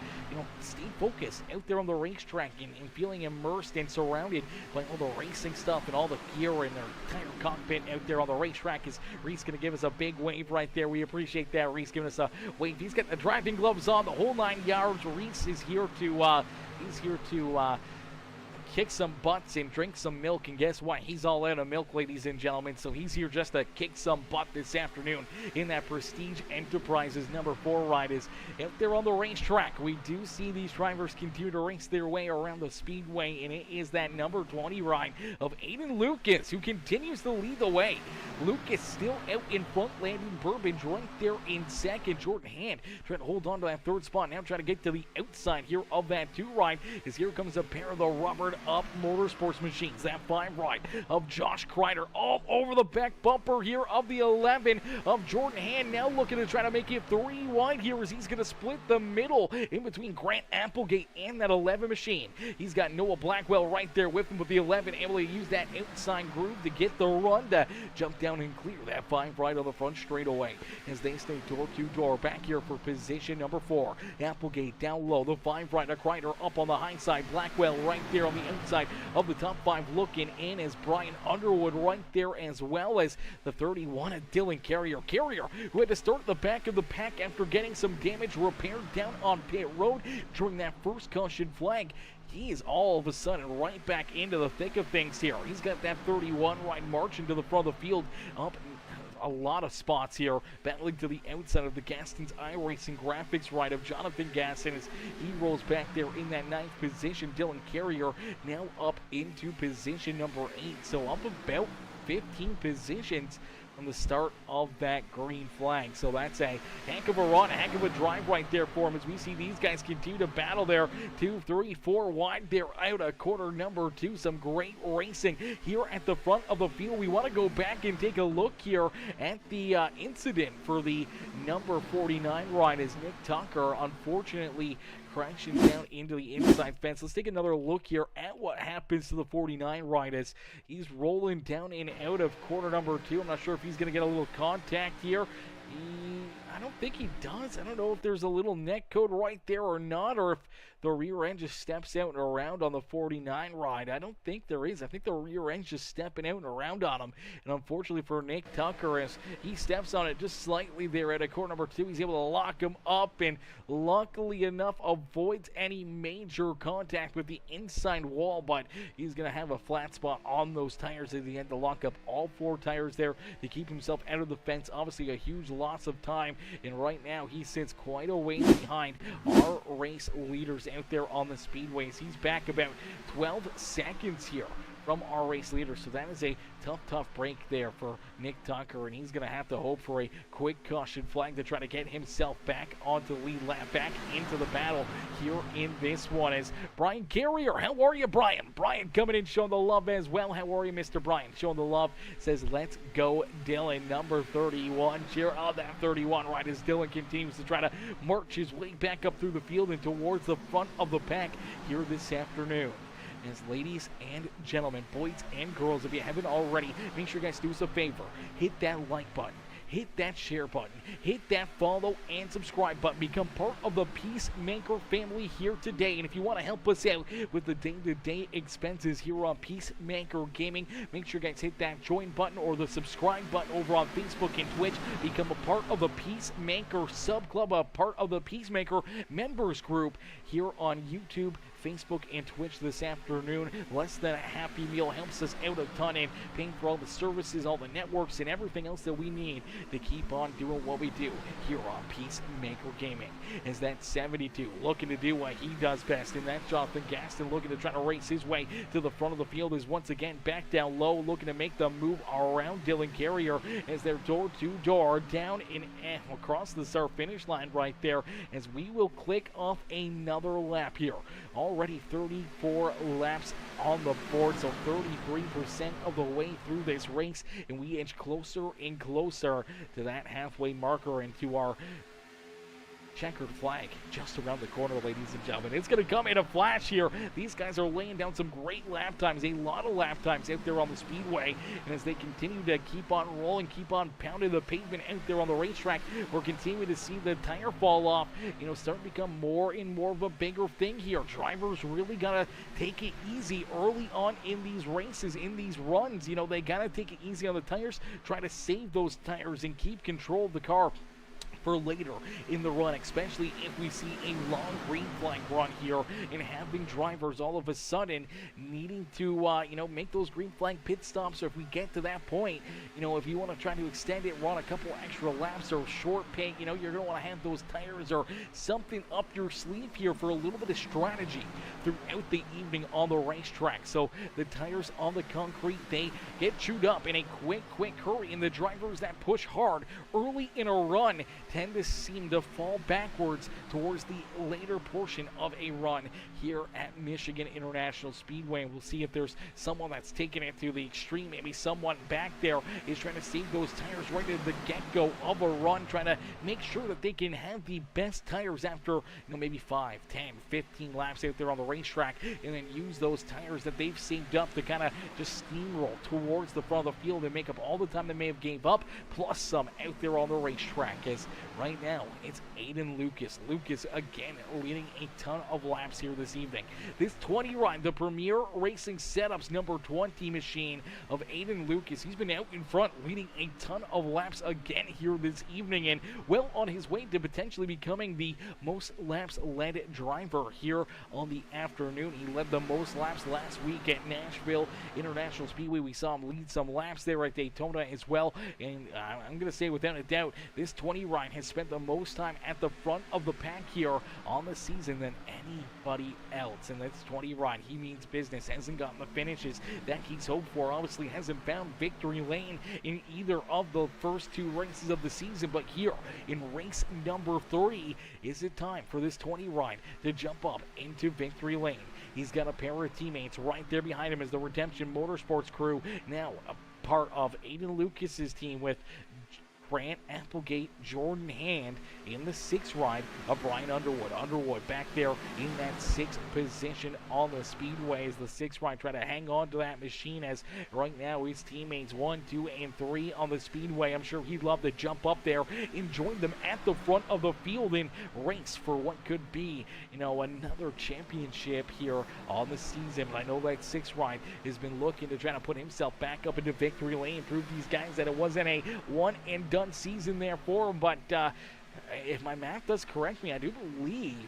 stay focused out there on the racetrack and feeling immersed and surrounded by all the racing stuff and all the gear in their entire cockpit out there on the racetrack. Is Reese going to give us a big wave right there? We appreciate that. Reese giving us a wave. He's got the driving gloves on, the whole 9 yards. Reese is here to kick some butts and drink some milk, and guess what? He's all out of milk, ladies and gentlemen, so he's here just to kick some butt this afternoon in that Prestige Enterprises number 4 ride. Is out there on the racetrack. We do see these drivers continue to race their way around the speedway, and it is that number 20 ride of Aiden Lucas who continues to lead the way. Lucas still out in front, Landon Burbidge right there in second. Jordan Hand trying to hold on to that 3rd spot, now trying to get to the outside here of that 2 ride, as here comes a pair of the rubbered up motorsports machines. That 5 ride of Josh Kreider all over the back bumper here of the 11 of Jordan Hand, now looking to try to make it 3 wide here, as he's going to split the middle in between Grant Applegate and that 11 machine. He's got Noah Blackwell right there with him with the 11, able to use that outside groove to get the run to jump down down and clear that 5 right on the front straightaway as they stay door to door. Back here for position number 4. Applegate down low, the 5 right, a Kreider up on the high side. Blackwell right there on the outside of the top 5 looking in as Brian Underwood right there, as well as the 31 of Dylan Carrier, who had to start at the back of the pack after getting some damage repaired down on pit road during that first caution flag. He is all of a sudden right back into the thick of things here. He's got that 31 right marching to the front of the field, up a lot of spots here, battling to the outside of the Gaston's iRacing graphics right of Jonathan Gaston as he rolls back there in that 9th position. Dylan Carrier now up into position number 8, so up about 15 positions from the start of that green flag. So that's a heck of a run, a heck of a drive right there for him as we see these guys continue to battle there. 2, 3, 4 wide. They're out of quarter number 2. Some great racing here at the front of the field. We want to go back and take a look here at the incident for the number 49 ride as Nick Tucker unfortunately crashing down into the inside fence. Let's take another look here at what happens to the 49 ride as he's rolling down and out of quarter number 2. I'm not sure if he's going to get a little contact here. I don't think he does. I don't know if there's a little neck code right there or not, or if the rear end just steps out and around on the 49 ride. I don't think there is. I think the rear end's just stepping out and around on him. And unfortunately for Nick Tucker, as he steps on it just slightly there at a corner number 2, he's able to lock him up and luckily enough avoids any major contact with the inside wall, but he's going to have a flat spot on those tires as he had to lock up all 4 tires there to keep himself out of the fence. Obviously a huge loss of time, and right now he sits quite a ways behind our race leaders out there on the speedways. He's back about 12 seconds here from our race leader, so that is a tough break there for Nick Tucker, and he's going to have to hope for a quick caution flag to try to get himself back onto the lead lap, back into the battle here in this one. As Brian Carrier, how are you, Brian? Brian coming in showing the love as well. How are you, Mr. Brian? Showing the love, says let's go Dylan, number 31. Cheer on that 31 right as Dylan continues to try to march his way back up through the field and towards the front of the pack here this afternoon. As ladies and gentlemen, boys and girls, if you haven't already, make sure you guys do us a favor. Hit that like button. Hit that share button. Hit that follow and subscribe button. Become part of the Peacemaker family here today. And if you want to help us out with the day-to-day expenses here on Peacemaker Gaming, make sure you guys hit that join button or the subscribe button over on Facebook and Twitch. Become a part of the Peacemaker Sub Club, a part of the Peacemaker members group here on YouTube, Facebook, and Twitch this afternoon. Less than a happy meal helps us out a ton in paying for all the services, all the networks, and everything else that we need to keep on doing what we do here on Peacemaker Gaming. As that 72 looking to do what he does best, and that's Jonathan Gaston looking to try to race his way to the front of the field, is once again back down low, looking to make the move around Dylan Carrier as they're door to door down in across the start finish line right there, as we will click off another lap here. Already 34 laps on the board, so 33% of the way through this race, and we inch closer and closer to that halfway marker and to our checkered flag just around the corner, ladies and gentlemen. It's going to come in a flash here. These guys are laying down some great lap times, a lot of lap times out there on the speedway, and as they continue to keep on rolling, keep on pounding the pavement out there on the racetrack, we're continuing to see the tire fall off, start to become more and more of a bigger thing here. Drivers really got to take it easy early on in these races, in these runs. They got to take it easy on the tires, try to save those tires and keep control of the car for later in the run, especially if we see a long green flag run here and having drivers all of a sudden needing to make those green flag pit stops. Or if we get to that point, if you want to try to extend it, run a couple extra laps or short pit, you're going to want to have those tires or something up your sleeve here for a little bit of strategy throughout the evening on the racetrack. So the tires on the concrete, they get chewed up in a quick hurry, and the drivers that push hard early in a run tend to seem to fall backwards towards the later portion of a run here at Michigan International Speedway. We'll see if there's someone that's taking it to the extreme. Maybe someone back there is trying to save those tires right at the get-go of a run, trying to make sure that they can have the best tires after, maybe 5, 10, 15 laps out there on the racetrack, and then use those tires that they've saved up to kind of just steamroll towards the front of the field and make up all the time they may have gave up, plus some out there on the racetrack. As right now, it's Aiden Lucas. Lucas again leading a ton of laps here this evening. This 20 ride, the Premier Racing Setups number 20 machine of Aiden Lucas. He's been out in front leading a ton of laps again here this evening, and well on his way to potentially becoming the most laps led driver here on the afternoon. He led the most laps last week at Nashville International Speedway. We saw him lead some laps there at Daytona as well, and I'm going to say without a doubt, this 20 ride has spent the most time at the front of the pack here on the season than anybody else. And that's 20 ride. He means business. Hasn't gotten the finishes that he's hoped for. Obviously hasn't found victory lane in either of the first 2 races of the season. But here in race number 3, is it time for this 20 ride to jump up into victory lane? He's got a pair of teammates right there behind him as the Redemption Motorsports crew, now a part of Aiden Lucas's team with Grant Applegate, Jordan Hand in the 6th ride of Brian Underwood. Underwood back there in that 6th position on the speedway as the 6th ride try to hang on to that machine, as right now his teammates 1, 2, and 3 on the speedway. I'm sure he'd love to jump up there and join them at the front of the field and race for what could be, another championship here on the season. But I know that 6th ride has been looking to try to put himself back up into victory lane, prove these guys that it wasn't a one and done season there for him. But if my math does correct me, I do believe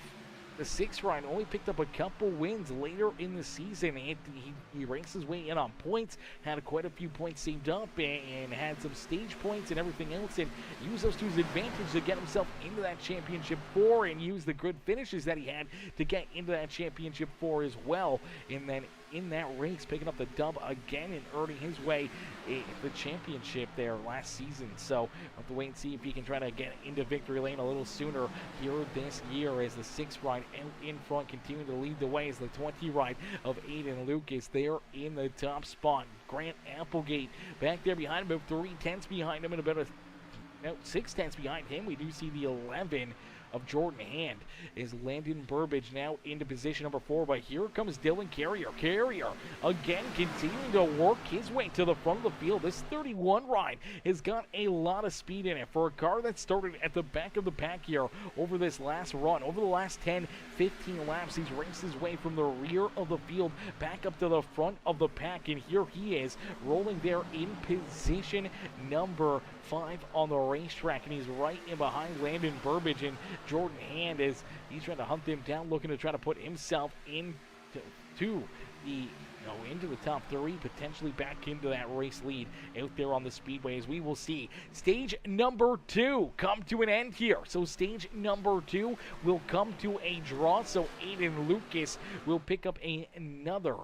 the 6th ride only picked up a couple wins later in the season. He raced his way in on points, had quite a few points saved up, and had some stage points and everything else, and used those to his advantage to get himself into that championship 4, and use the good finishes that he had to get into that championship 4 as well. And then in that race, picking up the dub again and earning his way the championship there last season. So we'll have to wait and see if he can try to get into victory lane a little sooner here this year, as the 6th ride out in front continuing to lead the way as the 20 ride of Aiden Lucas there in the top spot. Grant Applegate back there behind him, about 3 tenths behind him, and about 6 tenths behind him. We do see the 11 of Jordan Hand is Landon Burbage now into position number 4, but here comes Dylan Carrier. Carrier again continuing to work his way to the front of the field. This 31 ride has got a lot of speed in it for a car that started at the back of the pack here over this last run. Over the last 10, 15 laps, he's raced his way from the rear of the field back up to the front of the pack, and here he is rolling there in position number 5 on the racetrack, and he's right in behind Landon Burbage and Jordan Hand as he's trying to hunt them down, looking to try to put himself into the top 3, potentially back into that race lead out there on the speedway, as we will see stage number 2 come to an end here. So stage number 2 will come to a draw, so Aiden Lucas will pick up another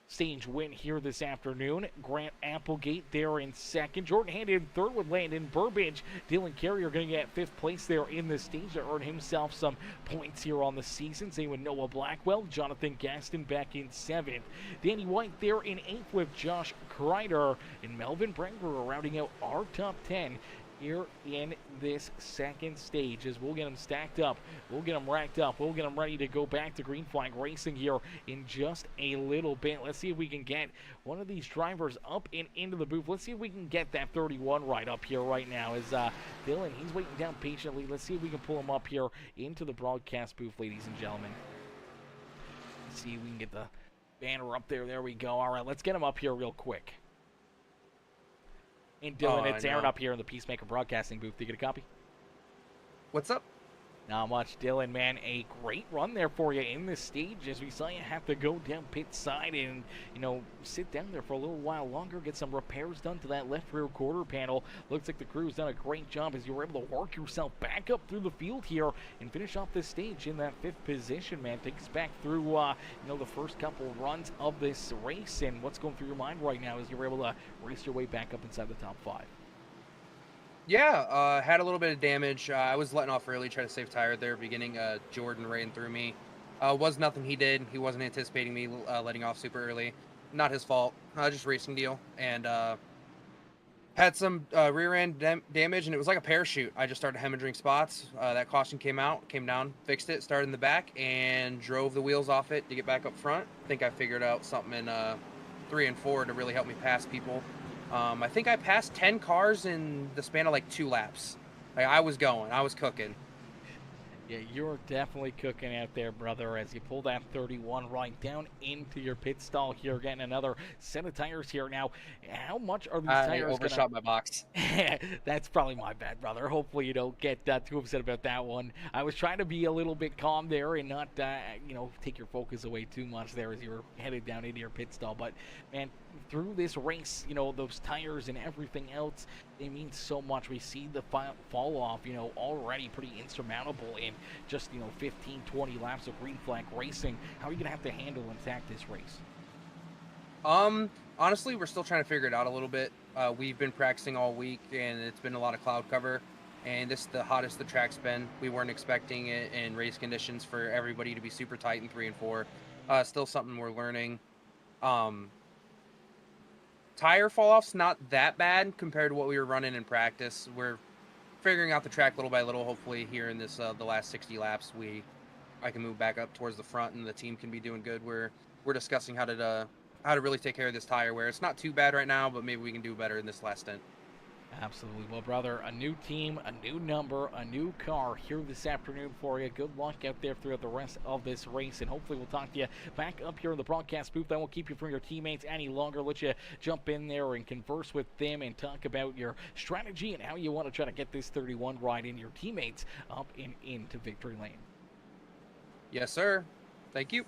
stage win here this afternoon. Grant Applegate there in 2nd. Jordan Hand in 3rd with Landon Burbage. Dylan Carrier going to get 5th place there in the stage to earn himself some points here on the season. Same with Noah Blackwell. Jonathan Gaston back in 7th. Danny White there in 8th with Josh Kreider. And Melvin Brenger rounding out our top 10 here in this 2nd stage, as we'll get them stacked up, we'll get them racked up, we'll get them ready to go back to Green Flag Racing here in just a little bit. Let's see if we can get one of these drivers up and into the booth. Let's see if we can get that 31 right up here right now, as Dylan, he's waiting down patiently. Let's see if we can pull him up here into the broadcast booth, ladies and gentlemen. Let's see if we can get the banner up there. There we go. All right, let's get him up here real quick. And Dylan, it's Aaron up here in the Peacemaker Broadcasting booth. Do you get a copy? What's up? Not much, Dylan, man. A great run there for you in this stage, as we saw you have to go down pit side and, sit down there for a little while longer, get some repairs done to that left rear quarter panel. Looks like the crew's done a great job as you were able to work yourself back up through the field here and finish off this stage in that 5th position, man. Take us back through, the first couple runs of this race, and what's going through your mind right now as you were able to race your way back up inside the top 5. Yeah, had a little bit of damage. I was letting off early, trying to save tire at the beginning. Jordan ran through me. Was nothing he did. He wasn't anticipating me letting off super early. Not his fault. Just racing deal. And had some rear end damage, and it was like a parachute. I just started hemorrhaging spots. That caution came down, fixed it, started in the back, and drove the wheels off it to get back up front. I think I figured out something in 3 and 4 to really help me pass people. I think I passed 10 cars in the span of like 2 laps. Like, I was cooking. Yeah, you're definitely cooking out there, brother, as you pull that 31 right down into your pit stall here, getting another set of tires here. Now, how much are these tires overshot my box. That's probably my bad, brother. Hopefully you don't get too upset about that one. I was trying to be a little bit calm there and not, take your focus away too much there as you were headed down into your pit stall. But, man, through this race, those tires and everything else, they mean so much. We see the fall off, already pretty insurmountable in just, 15, 20 laps of green flag racing. How are you going to have to handle and attack this race? Honestly, we're still trying to figure it out a little bit. We've been practicing all week, and it's been a lot of cloud cover. And this is the hottest the track's been. We weren't expecting it in race conditions for everybody to be super tight in 3 and 4. Still something we're learning. Tire fall-off's not that bad compared to what we were running in practice. We're figuring out the track little by little. Hopefully here in this the last 60 laps, I can move back up towards the front, and the team can be doing good. We're discussing how to really take care of this tire wear. It's not too bad right now, but maybe we can do better in this last stint. Absolutely. Well, brother, a new team, a new number, a new car here this afternoon for you. Good luck out there throughout the rest of this race, and hopefully we'll talk to you back up here in the broadcast booth. I won't keep you from your teammates any longer. Let you jump in there and converse with them and talk about your strategy and how you want to try to get this 31 ride in your teammates up and into victory lane. Yes, sir. Thank you.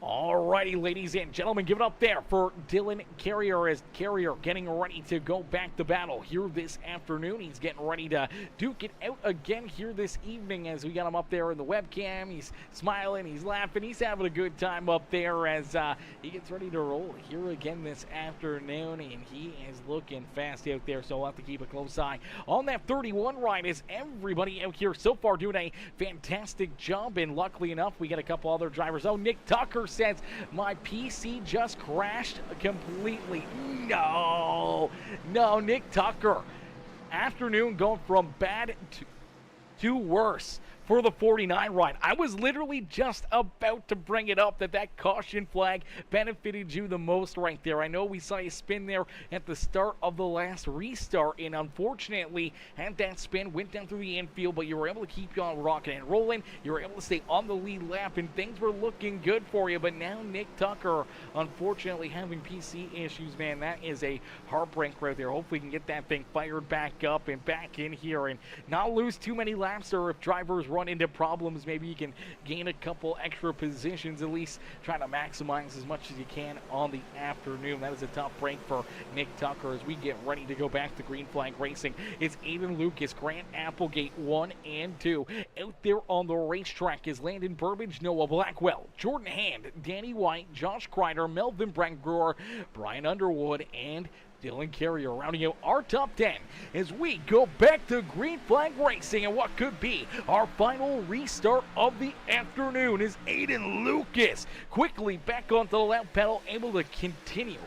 Alrighty, ladies and gentlemen, give it up there for Dylan Carrier as Carrier getting ready to go back to battle here this afternoon. He's getting ready to duke it out again here this evening as we got him up there in the webcam. He's smiling, he's laughing, he's having a good time up there as he gets ready to roll here again this afternoon, and he is looking fast out there, so we'll have to keep a close eye on that 31 ride as everybody out here so far doing a fantastic job, and luckily enough, we get a couple other drivers. Oh, Nick Tucker says my PC just crashed completely. No, Nick Tucker. Afternoon going from bad to worse for the 49 ride. I was literally just about to bring it up that caution flag benefited you the most right there. I know we saw you spin there at the start of the last restart, and unfortunately had that spin, went down through the infield, but you were able to keep on rocking and rolling. You were able to stay on the lead lap, and things were looking good for you. But now Nick Tucker, unfortunately, having PC issues, man, that is a heartbreak right there. Hopefully we can get that thing fired back up and back in here and not lose too many laps, or if drivers run into problems, maybe you can gain a couple extra positions, at least try to maximize as much as you can on the afternoon. That is a tough break for Nick Tucker as we get ready to go back to green flag racing. It's Aiden Lucas, Grant Applegate 1 and 2. Out there on the racetrack is Landon Burbage, Noah Blackwell, Jordan Hand, Danny White, Josh Kreider, Melvin Brewer, Brian Underwood, and Dylan Carrier rounding out our top 10 as we go back to green flag racing, and what could be our final restart of the afternoon is Aiden Lucas quickly back onto the lap pedal, able to continue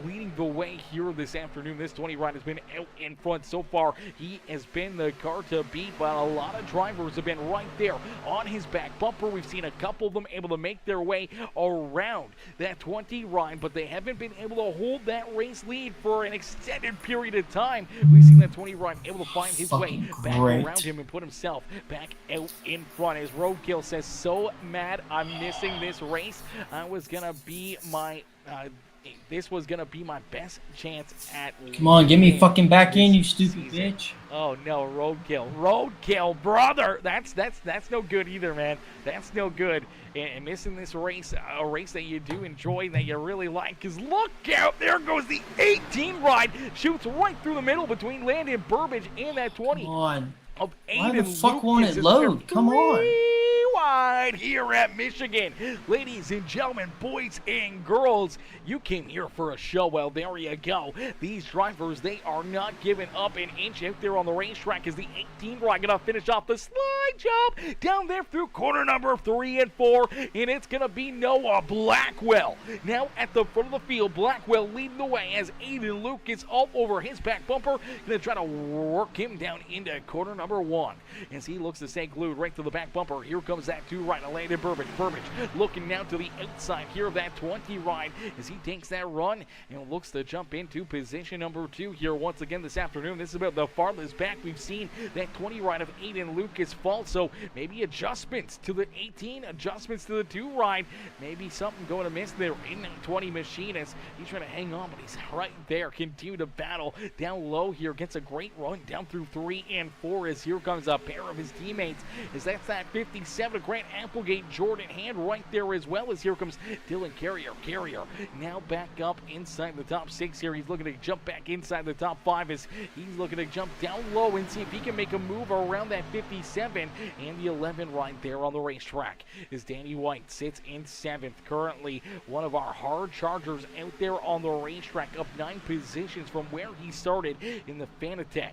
leading the way here this afternoon. This 20 ride has been out in front so far. He has been the car to beat, but a lot of drivers have been right there on his back bumper. We've seen a couple of them able to make their way around that 20 ride, but they haven't been able to hold that race lead for an extended period of time. We've seen that 20 ride able to find his way back around him and put himself back out in front. As Roadkill says, so mad I'm missing this race. This was gonna be my best chance at. Come on, get me fucking back in, you stupid bitch. Oh no, Roadkill, brother. That's no good either, man. That's no good. And missing this race, a race that you do enjoy, that you really like. Cause look out, there goes the 18 ride, shoots right through the middle between Landon Burbage and that 20. Come on. Of Why the fuck won't it load? Come on. right here at Michigan. Ladies and gentlemen, boys and girls, you came here for a show. Well, there you go. These drivers, they are not giving up an inch out there on the racetrack as the 18 ride going to finish off the slide job down there through corner number 3 and 4, and it's going to be Noah Blackwell. Now at the front of the field, Blackwell leading the way as Aiden Lucas all over his back bumper, going to try to work him down into corner number 1 as he looks to stay glued right to the back bumper. Here comes that 2 right, Landon Burbage. Burbage looking now to the outside here of that 20 ride as he takes that run and looks to jump into position number 2 here once again this afternoon. This is about the farthest back we've seen that 20 ride of Aiden Lucas fall, so maybe adjustments to the 18, adjustments to the 2 ride, maybe something going to miss there in that 20 machine as he's trying to hang on, but he's right there. Continue to battle down low here, gets a great run down through 3 and 4 as here comes a pair of his teammates as that's that 57 Grant Applegate, Jordan Hand right there as well as here comes Dylan Carrier. Carrier now back up inside the top 6 here. He's looking to jump back inside the top 5 as he's looking to jump down low and see if he can make a move around that 57 and the 11 right there on the racetrack as Danny White sits in 7th. Currently one of our hard chargers out there on the racetrack, up 9 positions from where he started in the Fanatec.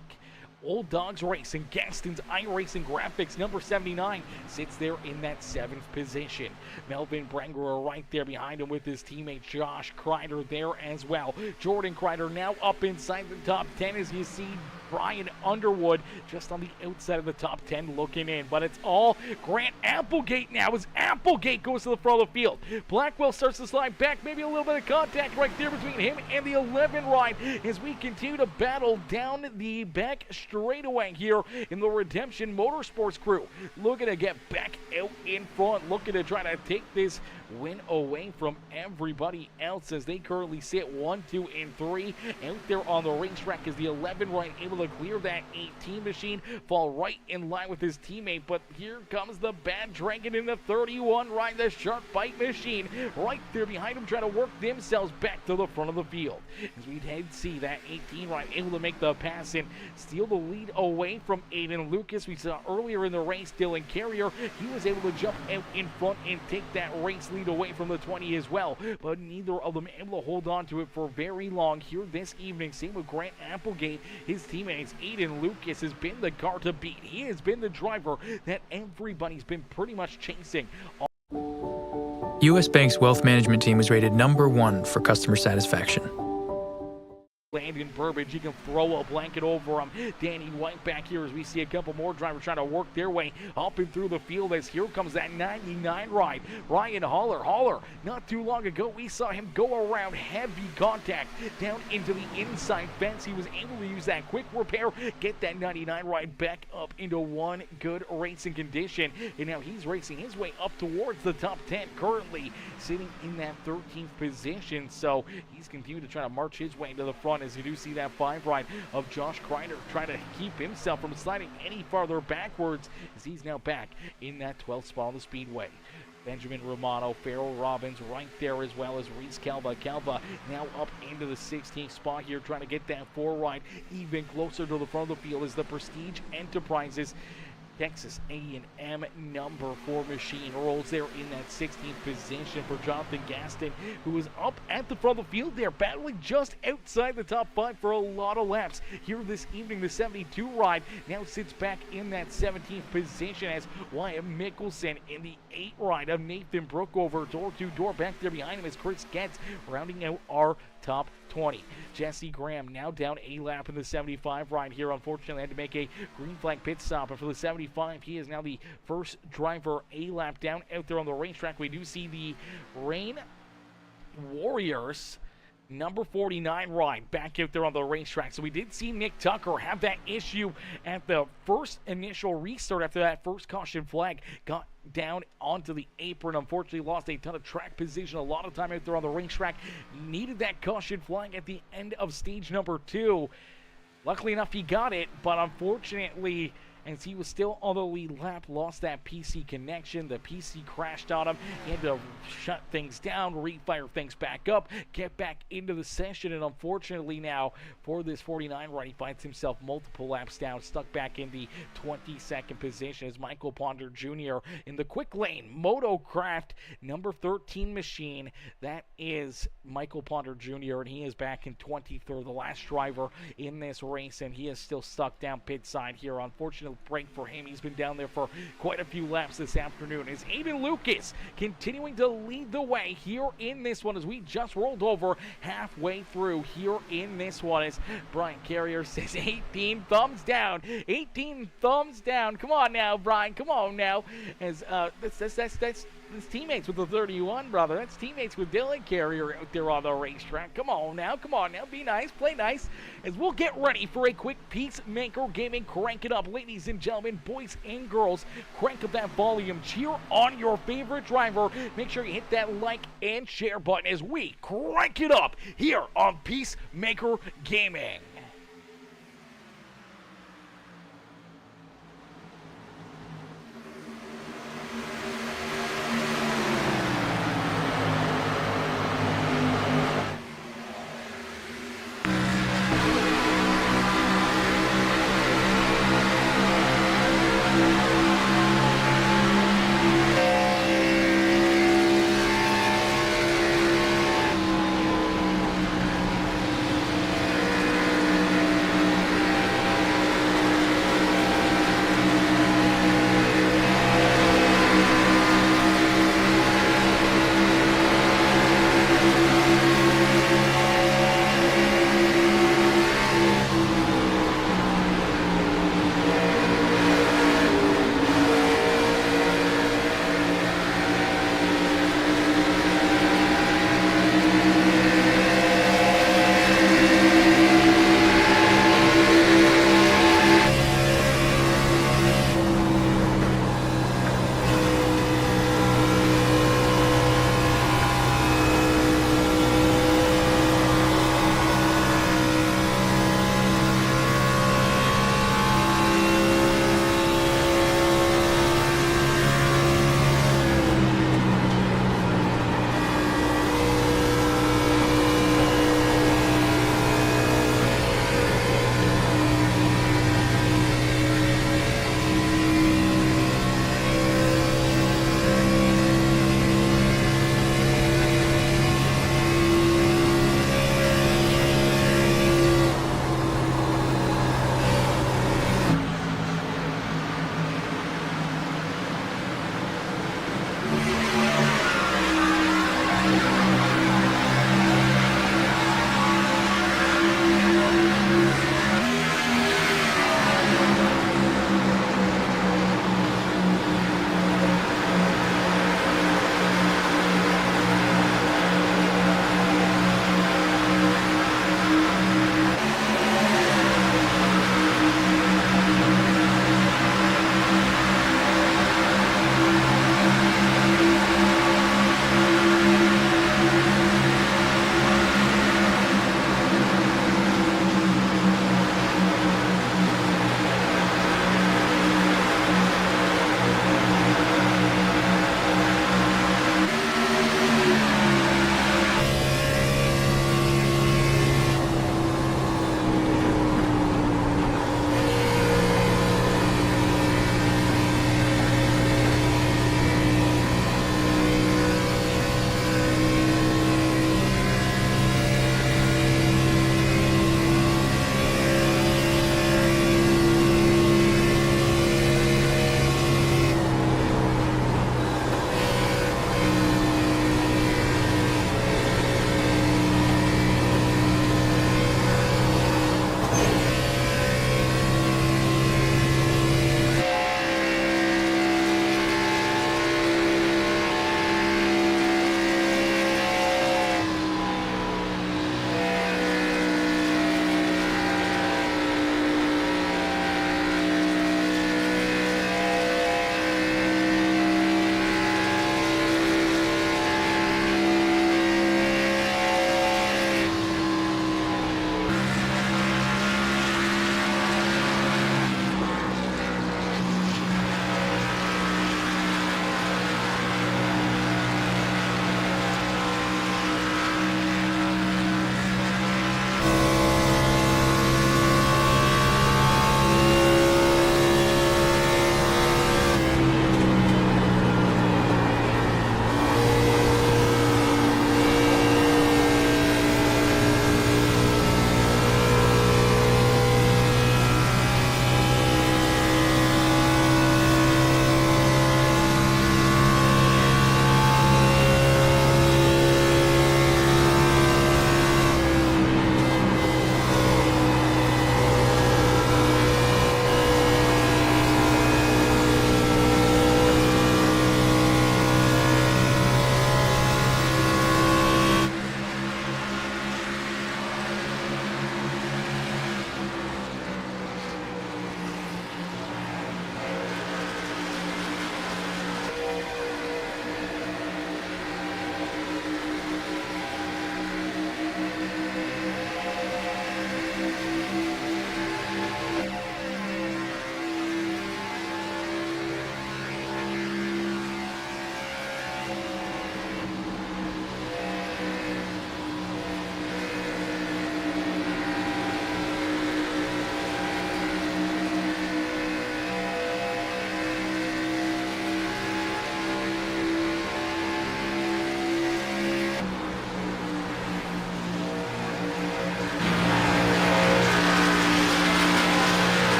Old Dogs Racing, Gaston's iRacing Graphics, number 79, sits there in that 7th position. Melvin Brangerer right there behind him with his teammate Josh Kreider there as well. Jordan Kreider now up inside the top 10 as you see Brian Underwood just on the outside of the top 10 looking in. But it's all Grant Applegate now as Applegate goes to the front of the field. Blackwell starts to slide back, maybe a little bit of contact right there between him and the 11 ride as we continue to battle down the back straightaway here in the Redemption Motorsports crew. Looking to get back out in front, looking to try to take this win away from everybody else as they currently sit 1, 2, and 3 out there on the racetrack as the 11 right able to clear that 18 machine, fall right in line with his teammate. But here comes the Bad Dragon in the 31 right, the Shark Bite machine right there behind him trying to work themselves back to the front of the field as we did see that 18 right able to make the pass and steal the lead away from Aiden Lucas. We saw earlier in the race Dylan Carrier, he was able to jump out in front and take that race lead away from the 20 as well, but neither of them able to hold on to it for very long here this evening. Same with Grant Applegate, his teammates. Aiden Lucas has been the car to beat. He has been the driver that everybody's been pretty much chasing. U.S. Bank's wealth management team was rated #1 for customer satisfaction. Landon Burbage, he can throw a blanket over him. Danny White back here as we see a couple more drivers trying to work their way up and through the field as here comes that 99 ride. Ryan Holler, not too long ago we saw him go around heavy contact down into the inside fence. He was able to use that quick repair, get that 99 ride back up into one good racing condition, and now he's racing his way up towards the top 10, currently sitting in that 13th position. So he's continuing to try to march his way to the front as you do see that 5 ride of Josh Kreider trying to keep himself from sliding any farther backwards as he's now back in that 12th spot on the speedway. Benjamin Romano, Farrell Robbins right there as well as Reese Calva. Calva now up into the 16th spot here trying to get that 4 ride even closer to the front of the field as the Prestige Enterprises Texas A&M number 4 machine rolls there in that 16th position for Jonathan Gaston, who is up at the front of the field there, battling just outside the top 5 for a lot of laps. Here this evening, the 72 ride now sits back in that 17th position as Wyatt Mickelson in the 8 ride of Nathan Brookover, door-to-door back there behind him as Chris Getz rounding out our top 20. Jesse Graham now down a lap in the 75 ride here. Unfortunately, had to make a green flag pit stop. And for the 75, he is now the first driver a lap down out there on the racetrack. We do see the Rain Warriors number 49 ride back out there on the racetrack. So we did see Nick Tucker have that issue at the first initial restart after that first caution flag got down onto the apron. Unfortunately lost a ton of track position, a lot of time out there on the racetrack. Needed that caution flag at the end of stage number 2. Luckily enough he got it, but unfortunately as he was still on the lead lap, lost that PC connection. The PC crashed on him. He had to shut things down, refire things back up, get back into the session, and unfortunately now for this 49 run, he finds himself multiple laps down, stuck back in the 22nd position as Michael Ponder Jr. in the quick lane. Motocraft number 13 machine. That is Michael Ponder Jr., and he is back in 23rd, the last driver in this race, and he is still stuck down pit side here. Unfortunate break for him. He's been down there for quite a few laps this afternoon. Is Aiden Lucas continuing to lead the way here in this one as we just rolled over halfway through here in this one as Brian Carrier says 18 thumbs down. 18 thumbs down. Come on now, Brian. Come on now. As that's teammates with the 31, brother. That's teammates with Dylan Carrier out there on the racetrack. Come on now. Be nice. Play nice. As we'll get ready for a quick Peacemaker Gaming Crank It Up. Ladies and gentlemen, boys and girls, crank up that volume. Cheer on your favorite driver. Make sure you hit that like and share button as we crank it up here on Peacemaker Gaming.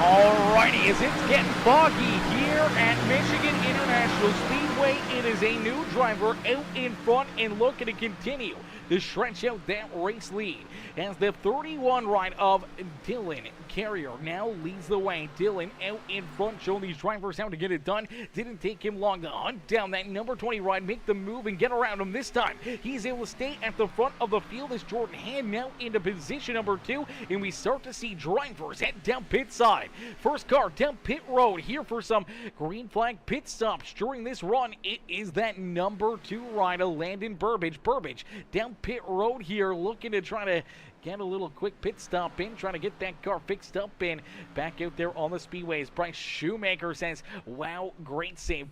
Alrighty, as it's getting foggy here at Michigan International Speedway, it is a new driver out in front and looking to continue to stretch out that race lead as the 31 ride of Dylan Carrier now leads the way. Dylan out in front, showing these drivers how to get it done. Didn't take him long to hunt down that number 20 ride, make the move and get around him this time. He's able to stay at the front of the field as Jordan Hand now into position number 2, and we start to see drivers head down pit side. First car down pit road here for some green flag pit stops during this run. It is that number 2 rider, Landon Burbage. Burbage down pit road here, looking to try to get a little quick pit stop in, trying to get that car fixed up and back out there on the speedways. Bryce Shoemaker says, wow, great save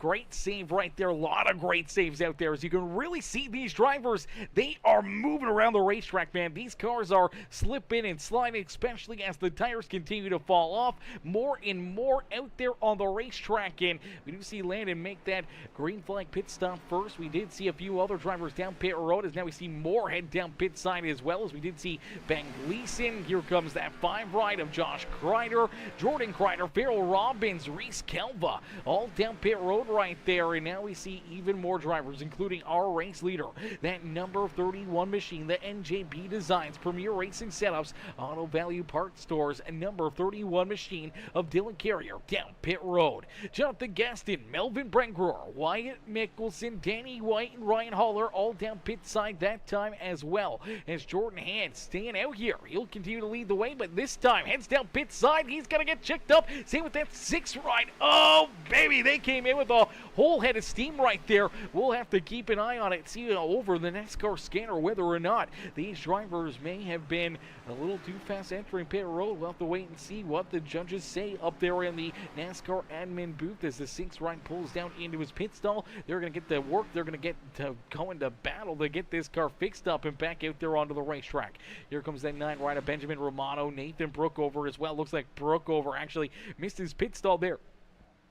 right there. A lot of great saves out there. As you can really see these drivers, they are moving around the racetrack, man. These cars are slipping and sliding, especially as the tires continue to fall off. More and more out there on the racetrack, and we do see Landon make that green flag pit stop first. We did see a few other drivers down pit road, as now we see more head down pit side as well, as we did see Ben Gleason. Here comes that 5 ride of Josh Kreider, Jordan Kreider, Farrell Robbins, Reese Kelva, all down pit road right there. And now we see even more drivers, including our race leader, that number 31 machine, the NJB Designs, Premier Racing Setups, Auto Value Parts Stores, and number 31 machine of Dylan Carrier down pit road. Jonathan Gaston, Melvin Brengruer, Wyatt Mickelson, Danny White, and Ryan Haller all down pit side that time as well, as Jordan Hand staying out here. He'll continue to lead the way, but this time heads down pit side. He's going to get checked up. Same with that 6 ride. Oh, baby, they came in with a whole head of steam right there. We'll have to keep an eye on it, see over the NASCAR scanner whether or not these drivers may have been a little too fast entering pit road. We'll have to wait and see what the judges say up there in the NASCAR admin booth as the 6 ride pulls down into his pit stall. They're going to get the work. They're going to get to go into battle to get this car fixed up and back out there onto the racetrack. Here comes that 9 rider, Benjamin Romano, Nathan Brookover as well. Looks like Brookover actually missed his pit stall there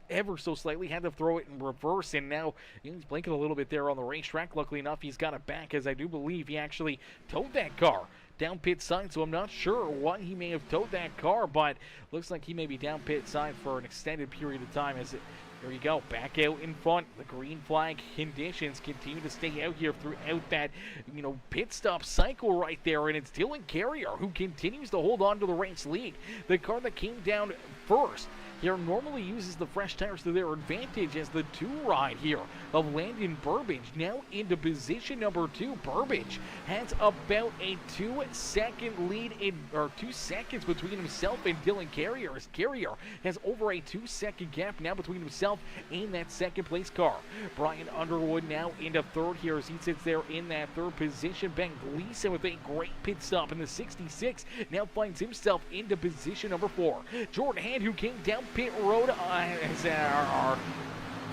ever so slightly, had to throw it in reverse, and now he's blinking a little bit there on the racetrack. Luckily enough, he's got it back, as I do believe he actually towed that car down pit side, so I'm not sure why he may have towed that car, but looks like he may be down pit side for an extended period of time. As there you go, back out in front. The green flag conditions continue to stay out here throughout that, pit stop cycle right there, and it's Dylan Carrier who continues to hold on to the race lead. The car that came down first here normally uses the fresh tires to their advantage, as the 2 ride here of Landon Burbage now into position number 2. Burbage has about a 2-second lead or 2 seconds between himself and Dylan Carrier, as Carrier has over a 2-second gap now between himself and that second place car. Brian Underwood now into 3rd here as he sits there in that 3rd position. Ben Gleason with a great pit stop in the 66 now finds himself into position number 4. Jordan Hand, who came down pit road as our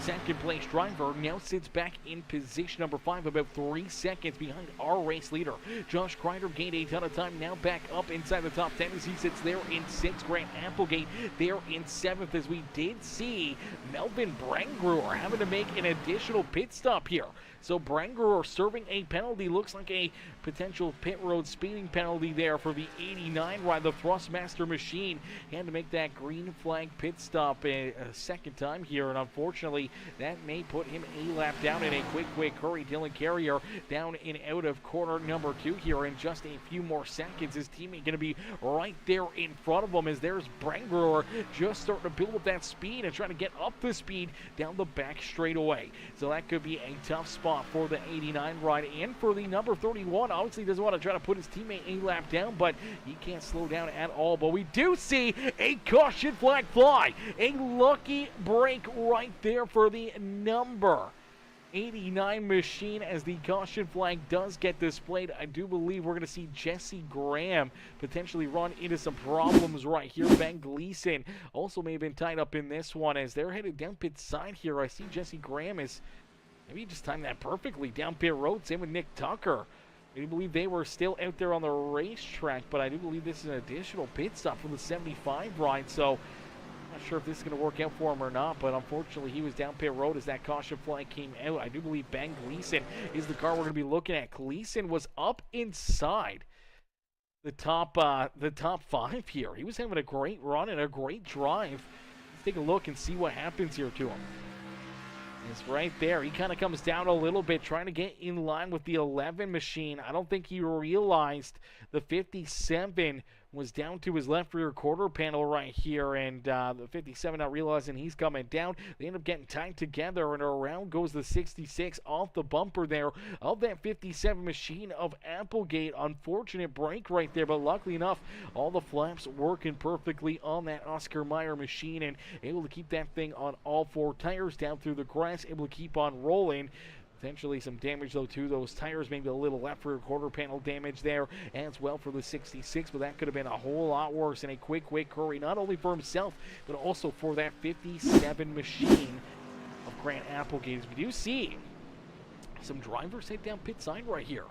second place driver, now sits back in position number 5, about 3 seconds behind our race leader. Josh Kreider gained a ton of time, now back up inside the top 10 as he sits there in 6th. Grant Applegate there in 7th, as we did see Melvin Brengruer having to make an additional pit stop here. So Brengruer serving a penalty, looks like a potential pit road speeding penalty there for the 89 ride, the Thrustmaster machine. He had to make that green flag pit stop a second time here, and unfortunately that may put him a lap down in a quick hurry. Dylan Carrier down and out of corner number 2 here in just a few more seconds. His teammate going to be right there in front of him, as there's Brengruer just starting to build up that speed and trying to get up the speed down the back straightaway. So that could be a tough spot for the 89 ride and for the number 31. Obviously doesn't want to try to put his teammate a lap down, but he can't slow down at all. But we do see a caution flag fly. A lucky break right there for the number 89 machine, as the caution flag does get displayed. I do believe we're going to see Jesse Graham potentially run into some problems right here. Ben Gleason also may have been tied up in this one, as they're headed down pit side here. I see Jesse Graham is maybe he just timed that perfectly down pit road. Same with Nick Tucker. I do believe they were still out there on the racetrack, but I do believe this is an additional pit stop from the 75 ride. So I'm not sure if this is going to work out for him or not, but unfortunately he was down pit road as that caution flag came out. I do believe Ben Gleason is the car we're going to be looking at. Gleason was up inside the top 5 here. He was having a great run and a great drive. Let's take a look and see what happens here to him. It's right there. He kind of comes down a little bit, trying to get in line with the 11 machine. I don't think he realized the 57 was down to his left rear quarter panel right here, and the 57 not realizing he's coming down. They end up getting tied together, and around goes the 66 off the bumper there of that 57 machine of Applegate. Unfortunate break right there, but luckily enough, all the flaps working perfectly on that Oscar Mayer machine, and able to keep that thing on all 4 tires down through the grass, able to keep on rolling. Potentially some damage, though, to those tires. Maybe a little left rear quarter panel damage there as well for the 66, but that could have been a whole lot worse in a quick hurry, not only for himself, but also for that 57 machine of Grant Applegate. As we do see some drivers head down pit side right here.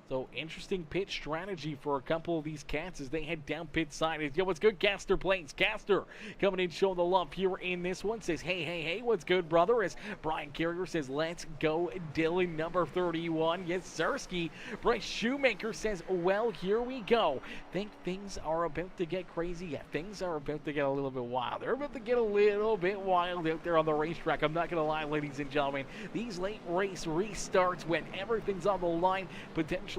So, interesting pit strategy for a couple of these cats as they head down pit side. Yo, what's good, Caster Plains? Caster coming in, showing the love here in this one. Says, hey, what's good, brother? As Brian Carrier says, let's go, Dylan, number 31. Yes, Sirski. Bryce Shoemaker says, well, here we go. Think things are about to get crazy? Yeah, things are about to get a little bit wild. They're about to get a little bit wild out there on the racetrack. I'm not going to lie, ladies and gentlemen. These late race restarts when everything's on the line, potentially,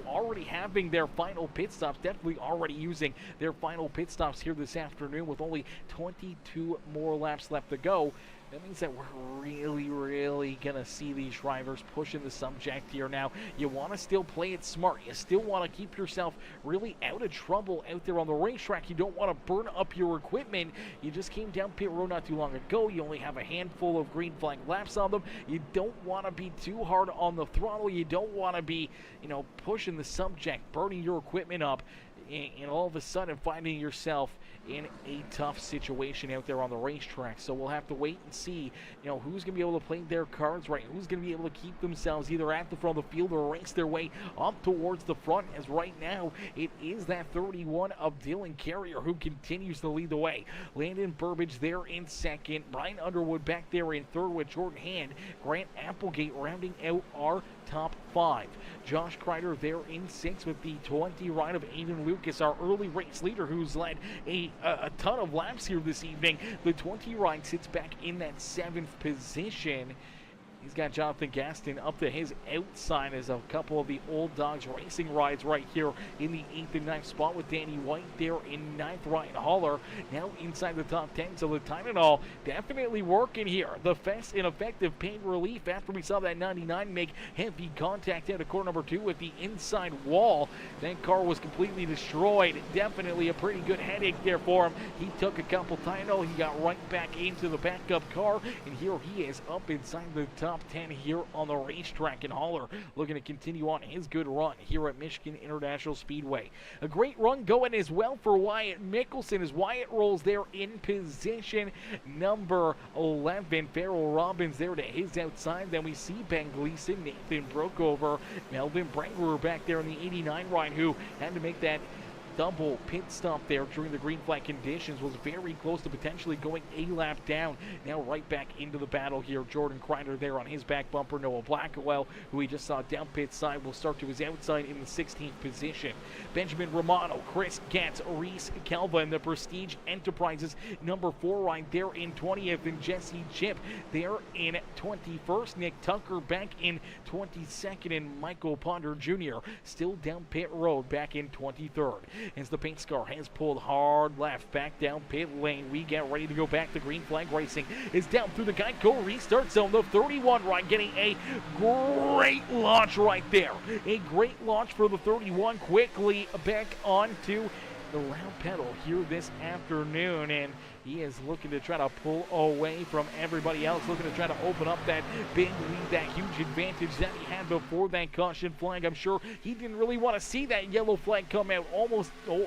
already having their final pit stops, definitely already using their final pit stops here this afternoon with only 22 more laps left to go. That means that we're really going to see these drivers pushing the subject here. Now, you want to still play it smart. You still want to keep yourself really out of trouble out there on the racetrack. You don't want to burn up your equipment. You just came down pit road not too long ago. You only have a handful of green flag laps on them. You don't want to be too hard on the throttle. You don't want to be, pushing the subject, burning your equipment up, and all of a sudden finding yourself in a tough situation out there on the racetrack. So we'll have to wait and see, who's going to be able to play their cards right, who's going to be able to keep themselves either at the front of the field or race their way up towards the front, as right now it is that 31 of Dylan Carrier who continues to lead the way. Landon Burbage there in second, Brian Underwood back there in third with Jordan Hand, Grant Applegate rounding out our top 5. Josh Kreider there in 6th with the 20 ride of Aiden Lucas, our early race leader who's led a ton of laps here this evening. The 20 ride sits back in that 7th position. He's got Jonathan Gaston up to his outside as a couple of the old dogs racing rides right here in the 8th and 9th spot with Danny White there in 9th. Ryan Haller now inside the top 10. So the time and all definitely working here. The fast and effective pain relief after we saw that 99 make heavy contact out of corner number 2 with the inside wall. That car was completely destroyed. Definitely a pretty good headache there for him. He took a couple Tylenol. He got right back into the backup car, and here he is up inside the top 10 here on the racetrack, and Haller looking to continue on his good run here at Michigan International Speedway. A great run going as well for Wyatt Mickelson as Wyatt rolls there in position number 11. Farrell Robbins there to his outside. Then we see Ben Gleason, Nathan Brookover, Melvin Brengerer back there in the 89 ride, who had to make that double pit stop there during the green flag conditions, was very close to potentially going a lap down. Now right back into the battle here. Jordan Kreider there on his back bumper. Noah Blackwell, who we just saw down pit side, will start to his outside in the 16th position. Benjamin Romano, Chris Getz, Reese Kelva in the Prestige Enterprises number 4 ride there in 20th, and Jesse Chip there in 21st. Nick Tucker back in 22nd, and Michael Ponder Jr. still down pit road back in 23rd. As the paint car has pulled hard left back down pit lane, we get ready to go back to green flag racing. Is down through the Geico restart zone. The 31 ride getting a great launch right there. A great launch for the 31. Quickly back onto the round pedal here this afternoon, and he is looking to try to pull away from everybody else, looking to try to open up that big lead, that huge advantage that he had before that caution flag. I'm sure he didn't really want to see that yellow flag come out.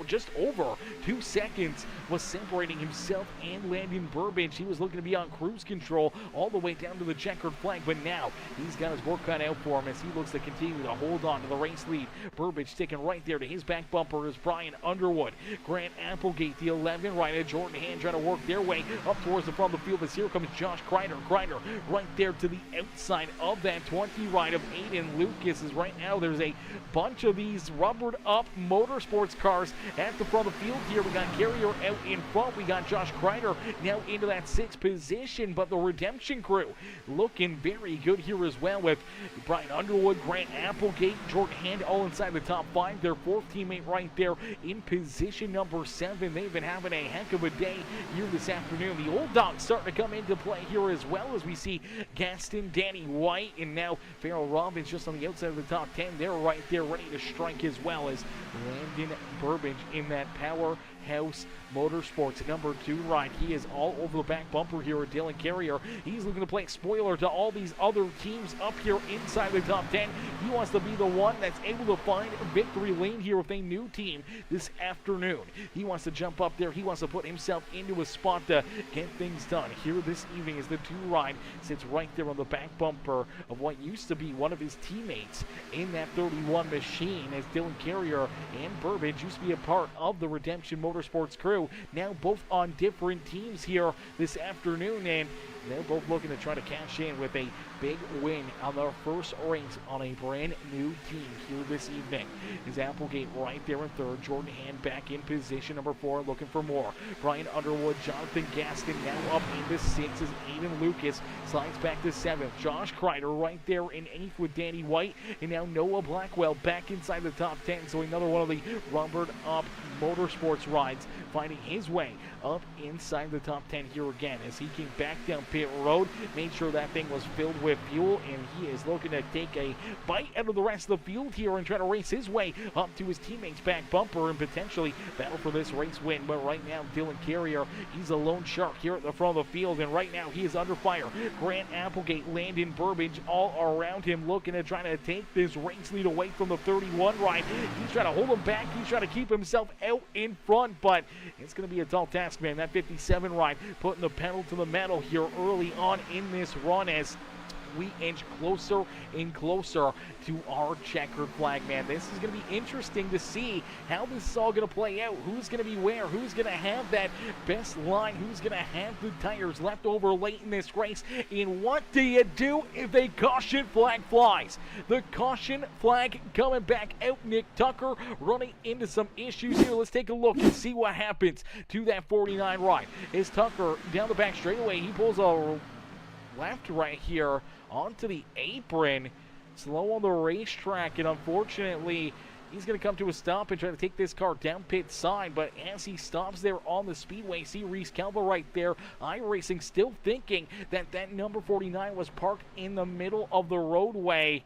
Just over 2 seconds was separating himself and Landon Burbage. He was looking to be on cruise control all the way down to the checkered flag, but now he's got his work cut out for him as he looks to continue to hold on to the race lead. Burbage sticking right there to his back bumper is Brian Underwood. Grant Applegate, the 11 rider, Jordan Hand trying to work work their way up towards the front of the field as here comes Josh Kreider. Kreider right there to the outside of that 20 right of Aiden Lucas. Is right now there's a bunch of these rubbered up motorsports cars at the front of the field here. We got Carrier out in front. We got Josh Kreider now into that 6th position, but the Redemption crew looking very good here as well with Brian Underwood, Grant Applegate, Jordan Hand all inside the top 5. Their 4th teammate right there in position number 7. They've been having a heck of a day here this afternoon. The old dogs starting to come into play here as well as we see Gaston, Danny White, and now Farrell Robbins just on the outside of the top 10. They're right there ready to strike as well as Landon Burbage in that Powerhouse Motorsports number 2 ride. He is all over the back bumper here at Dylan Carrier. He's looking to play spoiler to all these other teams up here inside the top 10. He wants to be the one that's able to find victory lane here with a new team this afternoon. He wants to jump up there. He wants to put himself into a spot to get things done. Here this evening as the 2 ride sits right there on the back bumper of what used to be one of his teammates in that 31 machine, as Dylan Carrier and Burbage used to be a part of the Redemption Motorsports crew. Now both on different teams here this afternoon, and they're both looking to try to cash in with a big win on their first race on a brand new team here this evening. Is Applegate right there in 3rd. Jordan Hand back in position number 4, looking for more. Brian Underwood, Jonathan Gaston now up into 6 as Aiden Lucas slides back to 7th. Josh Kreider right there in 8th with Danny White, and now Noah Blackwell back inside the top 10. So another one of the rubbered up motorsports rides finding his way up inside the top 10 here again as he came back down pit road, made sure that thing was filled with fuel, and he is looking to take a bite out of the rest of the field here and try to race his way up to his teammate's back bumper and potentially battle for this race win. But right now, Dylan Carrier, he's a lone shark here at the front of the field, and right now he is under fire. Grant Applegate, Landon Burbage all around him looking to try to take this race lead away from the 31 ride. He's trying to hold him back. He's trying to keep himself out in front, but it's going to be a tall task, man. That 57 ride putting the pedal to the metal here early on in this run as we inch closer and closer to our checkered flag, man. This is going to be interesting to see how this is all going to play out. Who's going to be where? Who's going to have that best line? Who's going to have the tires left over late in this race? And what do you do if a caution flag flies? The caution flag coming back out. Nick Tucker running into some issues here. Let's take a look and see what happens to that 49 ride. Is Tucker down the back straightaway? He pulls a left right here onto the apron, slow on the racetrack, and unfortunately he's going to come to a stop and try to take this car down pit side. But as he stops there on the speedway, see Reese Calva right there, iRacing still thinking that that number 49 was parked in the middle of the roadway.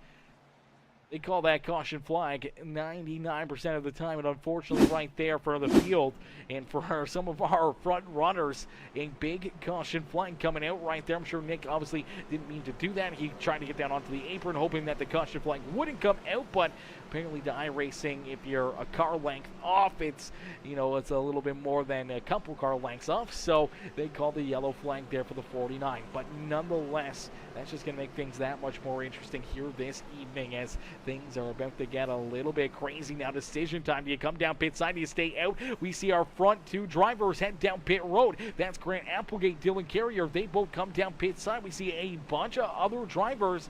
They call that caution flag 99% of the time, and unfortunately right there for the field and for some of our front runners, a big caution flag coming out right there. I'm sure Nick obviously didn't mean to do that. He tried to get down onto the apron hoping that the caution flag wouldn't come out, but apparently to iRacing, if you're a car length off, it's, it's a little bit more than a couple car lengths off, so they call the yellow flag there for the 49. But nonetheless, that's just going to make things that much more interesting here this evening as things are about to get a little bit crazy now. Decision time. Do you come down pit side? Do you stay out? We see our front 2 drivers head down pit road. That's Grant Applegate, Dylan Carrier. They both come down pit side. We see a bunch of other drivers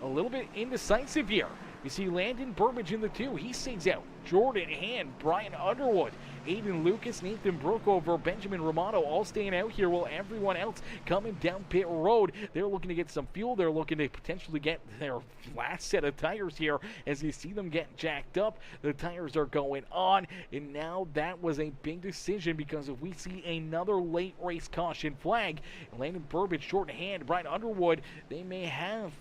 a little bit indecisive here. You see Landon Burbage in the 2. He stays out. Jordan Hand, Brian Underwood, Aiden Lucas, Nathan Brookover, Benjamin Romano all staying out here while everyone else coming down pit road. They're looking to get some fuel. They're looking to potentially get their last set of tires here as you see them get jacked up. The tires are going on, and now that was a big decision because if we see another late race caution flag, Landon Burbage, Jordan Hand, Brian Underwood, they may have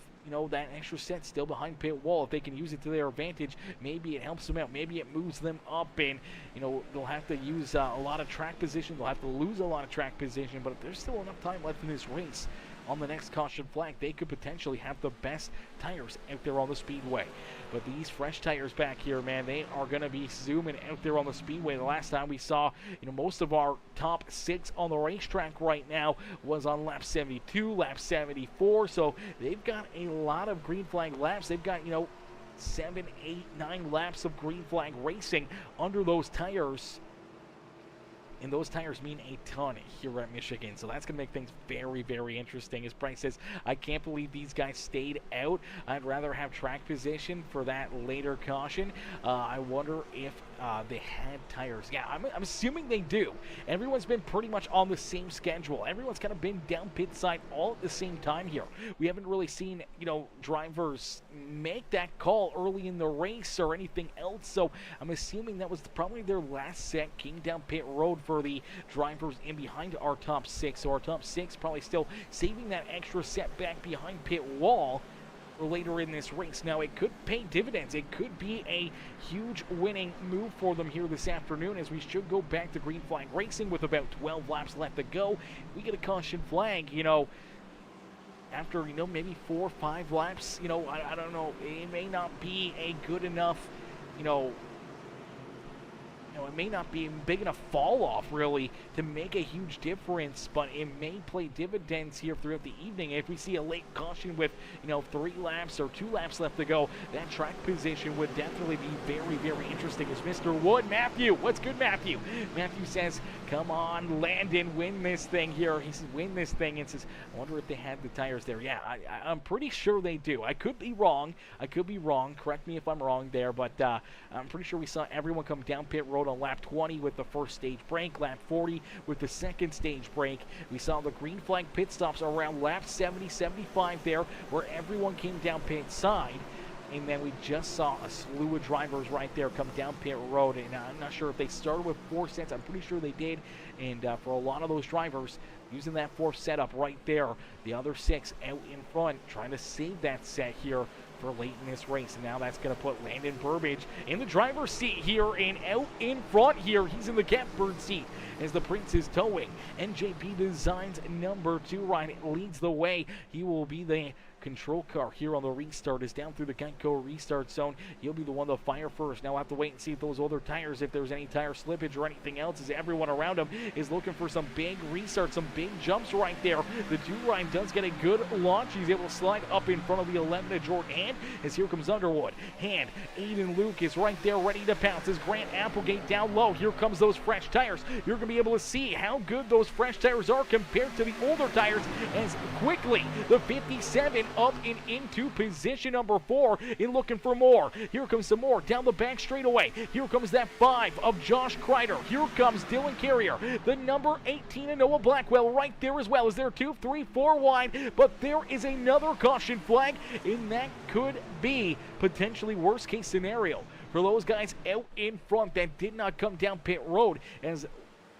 that extra set still behind pit wall. If they can use it to their advantage, maybe it helps them out. Maybe it moves them up, and they'll have to use a lot of track position. They'll have to lose a lot of track position, but if there's still enough time left in this race, on the next caution flag, they could potentially have the best tires out there on the speedway. But these fresh tires back here, man, they are going to be zooming out there on the speedway. The last time we saw, most of our top 6 on the racetrack right now was on lap 72, lap 74. So they've got a lot of green flag laps. They've got, 7, 8, 9 laps of green flag racing under those tires. And those tires mean a ton here at Michigan. So that's going to make things very, very interesting. As Bryce says, I can't believe these guys stayed out. I'd rather have track position for that later caution. I wonder if they had tires. Yeah, I'm assuming they do. Everyone's been pretty much on the same schedule. Everyone's kind of been down pit side all at the same time here. We haven't really seen, drivers make that call early in the race or anything else. So I'm assuming that was probably their last set, king down pit road for the drivers in behind our top 6. So our top 6 probably still saving that extra set back behind pit wall for later in this race. Now, it could pay dividends. It could be a huge winning move for them here this afternoon, as we should go back to green flag racing with about 12 laps left to go. We get a caution flag, after, maybe 4 or 5 laps, I don't know. It may not be a good enough, it may not be a big enough fall off, really, to make a huge difference, but it may play dividends here throughout the evening. If we see a late caution with, 3 laps or 2 laps left to go, that track position would definitely be very, very interesting. As Mr. Wood, Matthew, what's good, Matthew? Matthew says, come on, Landon, win this thing here. He says, win this thing, and says, I wonder if they had the tires there. Yeah, I'm pretty sure they do. I could be wrong. Correct me if I'm wrong there, but I'm pretty sure we saw everyone come down pit road on lap 20 with the first stage break, lap 40 with the second stage break. We saw the green flag pit stops around lap 70, 75 there, where everyone came down pit side. And then we just saw a slew of drivers right there come down pit road. And I'm not sure if they started with 4 sets. I'm pretty sure they did. And for a lot of those drivers, using that 4th setup right there, the other 6 out in front, trying to save that set here for late in this race. And now that's going to put Landon Burbage in the driver's seat here and out in front here. He's in the catbird seat as the Prince is towing. NJP Designs number 2 ride leads the way. He will be the control car here on the restart. Is down through the Geico restart zone. He'll be the one to fire first. Now we'll have to wait and see if those other tires, if there's any tire slippage or anything else, as everyone around him is looking for some big restarts, some big jumps right there. The 2 ride does get a good launch. He's able to slide up in front of the 11 to Jordan Hand, as here comes Underwood. Hand, Aiden Lucas right there ready to pounce as Grant Applegate down low. Here comes those fresh tires. You're going to be able to see how good those fresh tires are compared to the older tires, as quickly the 57 up and into position number 4 in looking for more. Here comes some more down the back straightaway. Here comes that 5 of Josh Kreider. Here comes Dylan Carrier, the number 18 of Noah Blackwell right there as well. Is there 2, 3, 4 wide, but there is another caution flag, and that could be potentially worst case scenario for those guys out in front that did not come down pit road, as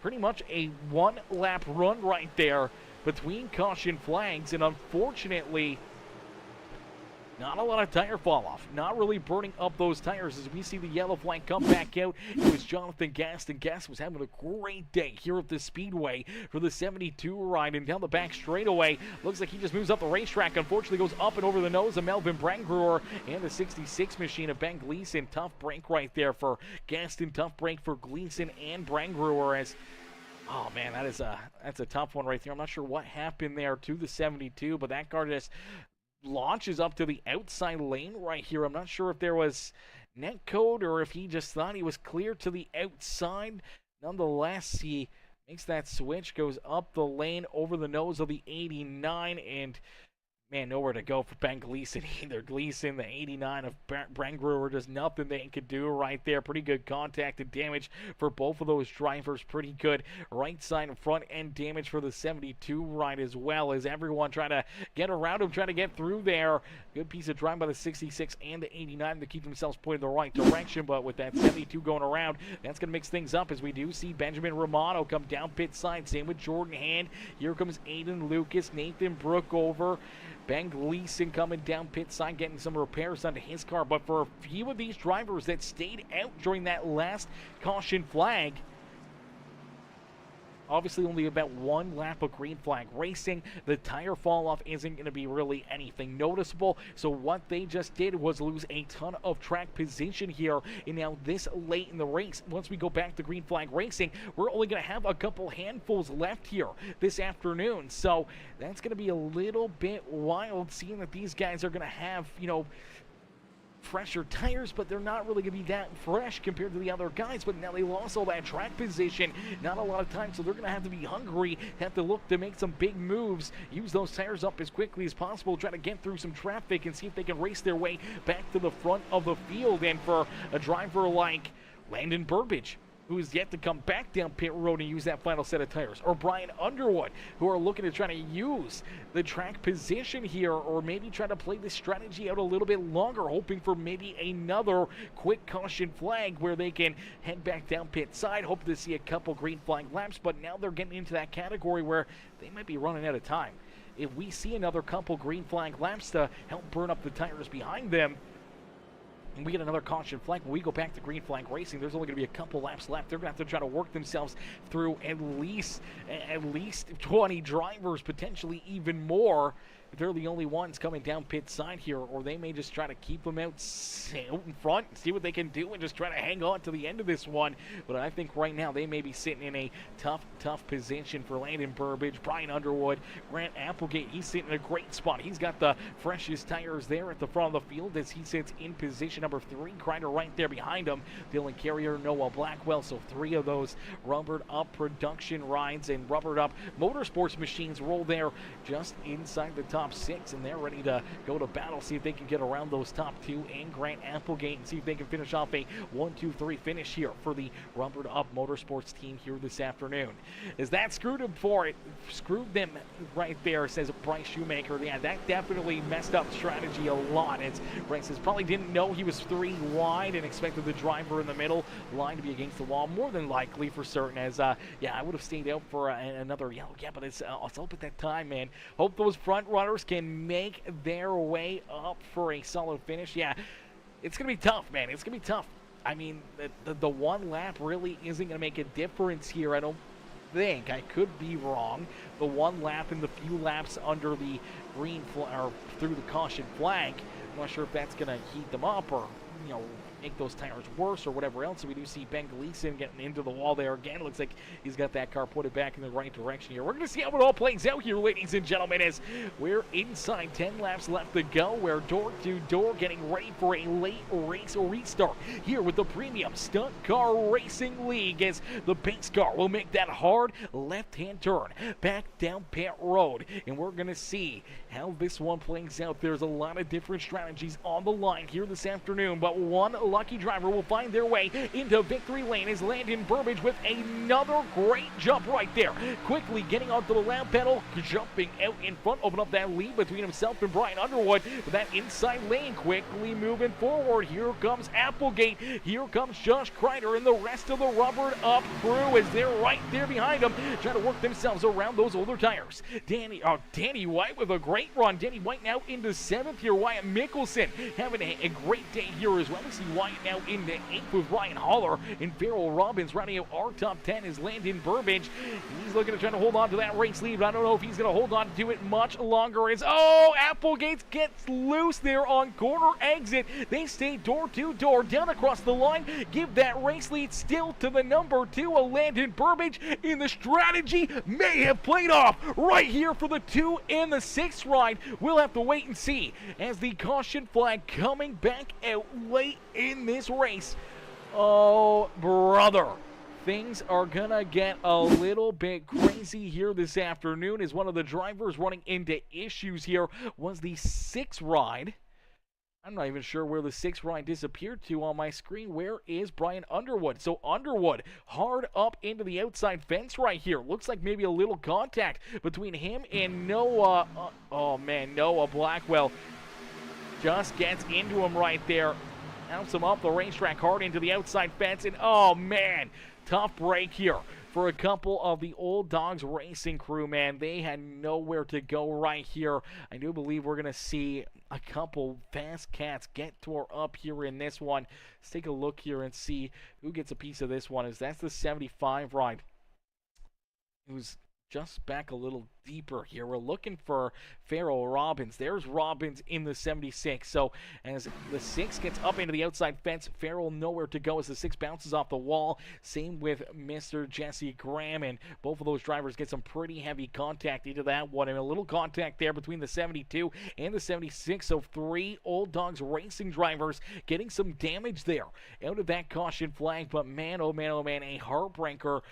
pretty much a 1 lap run right there between caution flags. And unfortunately, not a lot of tire fall off. Not really burning up those tires as we see the yellow flag come back out. It was Jonathan Gaston. Gaston was having a great day here at the Speedway for the 72 ride, and down the back straightaway. Looks like he just moves up the racetrack. Unfortunately, goes up and over the nose of Melvin Brangruer and the 66 machine of Ben Gleason. Tough break right there for Gaston. Tough break for Gleason and Brangruer, as oh man, that's a tough one right there. I'm not sure what happened there to the 72, but that car just launches up to the outside lane right here. I'm not sure if there was net code or if he just thought he was clear to the outside. Nonetheless, he makes that switch, goes up the lane over the nose of the 89, and man, nowhere to go for Ben Gleason either. Gleason, the 89 of Brangruer, just nothing they could do right there. Pretty good contact and damage for both of those drivers. Pretty good right side and front end damage for the 72 ride as well, as everyone trying to get around him, trying to get through there. Good piece of driving by the 66 and the 89 to keep themselves pointed in the right direction, but with that 72 going around, that's going to mix things up, as we do see Benjamin Romano come down pit side. Same with Jordan Hand. Here comes Aiden Lucas, Nathan Brookover, Ben Gleason coming down pit side, getting some repairs onto his car. But for a few of these drivers that stayed out during that last caution flag, obviously only about 1 lap of green flag racing, the tire fall off isn't going to be really anything noticeable. So what they just did was lose a ton of track position here. And now this late in the race, once we go back to green flag racing, we're only going to have a couple handfuls left here this afternoon. So that's going to be a little bit wild, seeing that these guys are going to have, fresher tires, but they're not really going to be that fresh compared to the other guys. But now they lost all that track position, not a lot of time, so they're going to have to be hungry, have to look to make some big moves, use those tires up as quickly as possible, try to get through some traffic and see if they can race their way back to the front of the field. And for a driver like Landon Burbage, who is yet to come back down pit road and use that final set of tires, or Brian Underwood, who are looking to try to use the track position here, or maybe try to play this strategy out a little bit longer, hoping for maybe another quick caution flag where they can head back down pit side, hope to see a couple green flag laps. But now they're getting into that category where they might be running out of time. If we see another couple green flag laps to help burn up the tires behind them, and we get another caution flag, when we go back to green flag racing, there's only going to be a couple laps left. They're going to have to try to work themselves through at least 20 drivers, potentially even more. They're the only ones coming down pit side here, or they may just try to keep them out in front, see what they can do, and just try to hang on to the end of this one. But I think right now they may be sitting in a tough position for Landon Burbage, Brian Underwood, Grant Applegate. He's sitting in a great spot. He's got the freshest tires there at the front of the field as he sits in position number 3. Kreider right there behind him. Dylan Carrier, Noah Blackwell. So 3 of those rubbered up production rides and rubbered up motorsports machines roll there just inside the top 6, and they're ready to go to battle, see if they can get around those top 2 and Grant Applegate and see if they can finish off a 1-2-3 finish here for the rubbered up motorsports team here this afternoon. Is that screwed them for it? Screwed them right there, says Bryce Shoemaker. Yeah, that definitely messed up strategy a lot. It's Bryce says probably didn't know he was 3 wide and expected the driver in the middle line to be against the wall, more than likely for certain, as yeah, I would have stayed out for another yellow. Yeah, but it's up at that time, man. Hope those front runners can make their way up for a solid finish. Yeah, it's going to be tough, man. It's going to be tough. I mean, the one lap really isn't going to make a difference here, I don't think. I could be wrong. The one lap and the few laps under the green or through the caution flag, I'm not sure if that's going to heat them up or, you know, make those tires worse or whatever else. So we do see Ben Gleason getting into the wall there again. Looks like he's got that car put it back in the right direction here. We're going to see how it all plays out here, ladies and gentlemen, as we're inside 10 laps left to go. We're door to door getting ready for a late race restart here with the Premium Stunt Car Racing League, as the pace car will make that hard left-hand turn back down pit road. And we're going to see how this one plays out. There's a lot of different strategies on the line here this afternoon, but one lucky driver will find their way into victory lane as Landon Burbage with another great jump right there. Quickly getting onto the lap pedal, jumping out in front, open up that lead between himself and Brian Underwood with that inside lane. Quickly moving forward. Here comes Applegate. Here comes Josh Kreider and the rest of the rubbered up crew as they're right there behind them, trying to work themselves around those older tires. Danny White with a great run. Danny White now into 7th here. Wyatt Mickelson having a great day here as well. We see Wyatt now into 8th with Ryan Haller and Farrell Robbins rounding out our top 10 is Landon Burbage. He's looking to try to hold on to that race lead, but I don't know if he's going to hold on to it much longer. As Applegate gets loose there on corner exit. They stay door to door down across the line. Give that race lead still to the number 2, Landon Burbage. In the strategy may have played off right here for the 2 and the 6 ride. We'll have to wait and see as the caution flag coming back out late in this race. Oh, brother. Things are gonna get a little bit crazy here this afternoon as one of the drivers running into issues here was the 6 ride. I'm not even sure where the 6 ride disappeared to on my screen. Where is Brian Underwood? So Underwood hard up into the outside fence right here. Looks like maybe a little contact between him and Noah. Noah Blackwell just gets into him right there. Bounce him off the racetrack hard into the outside fence. And oh man, tough break here for a couple of the Old Dogs Racing crew, man. They had nowhere to go right here. I do believe we're going to see a couple fast cats get tore up here in this one. Let's take a look here and see who gets a piece of this one. That's the 75 ride. Who's just back a little deeper here. We're looking for Farrell Robbins. There's Robbins in the 76. So as the 6 gets up into the outside fence, Farrell nowhere to go as the 6 bounces off the wall. Same with Mr. Jesse Graham, and both of those drivers get some pretty heavy contact into that one, and a little contact there between the 72 and the 76. So 3 Old Dogs Racing drivers getting some damage there out of that caution flag. But man, oh man, oh man, a heartbreaker.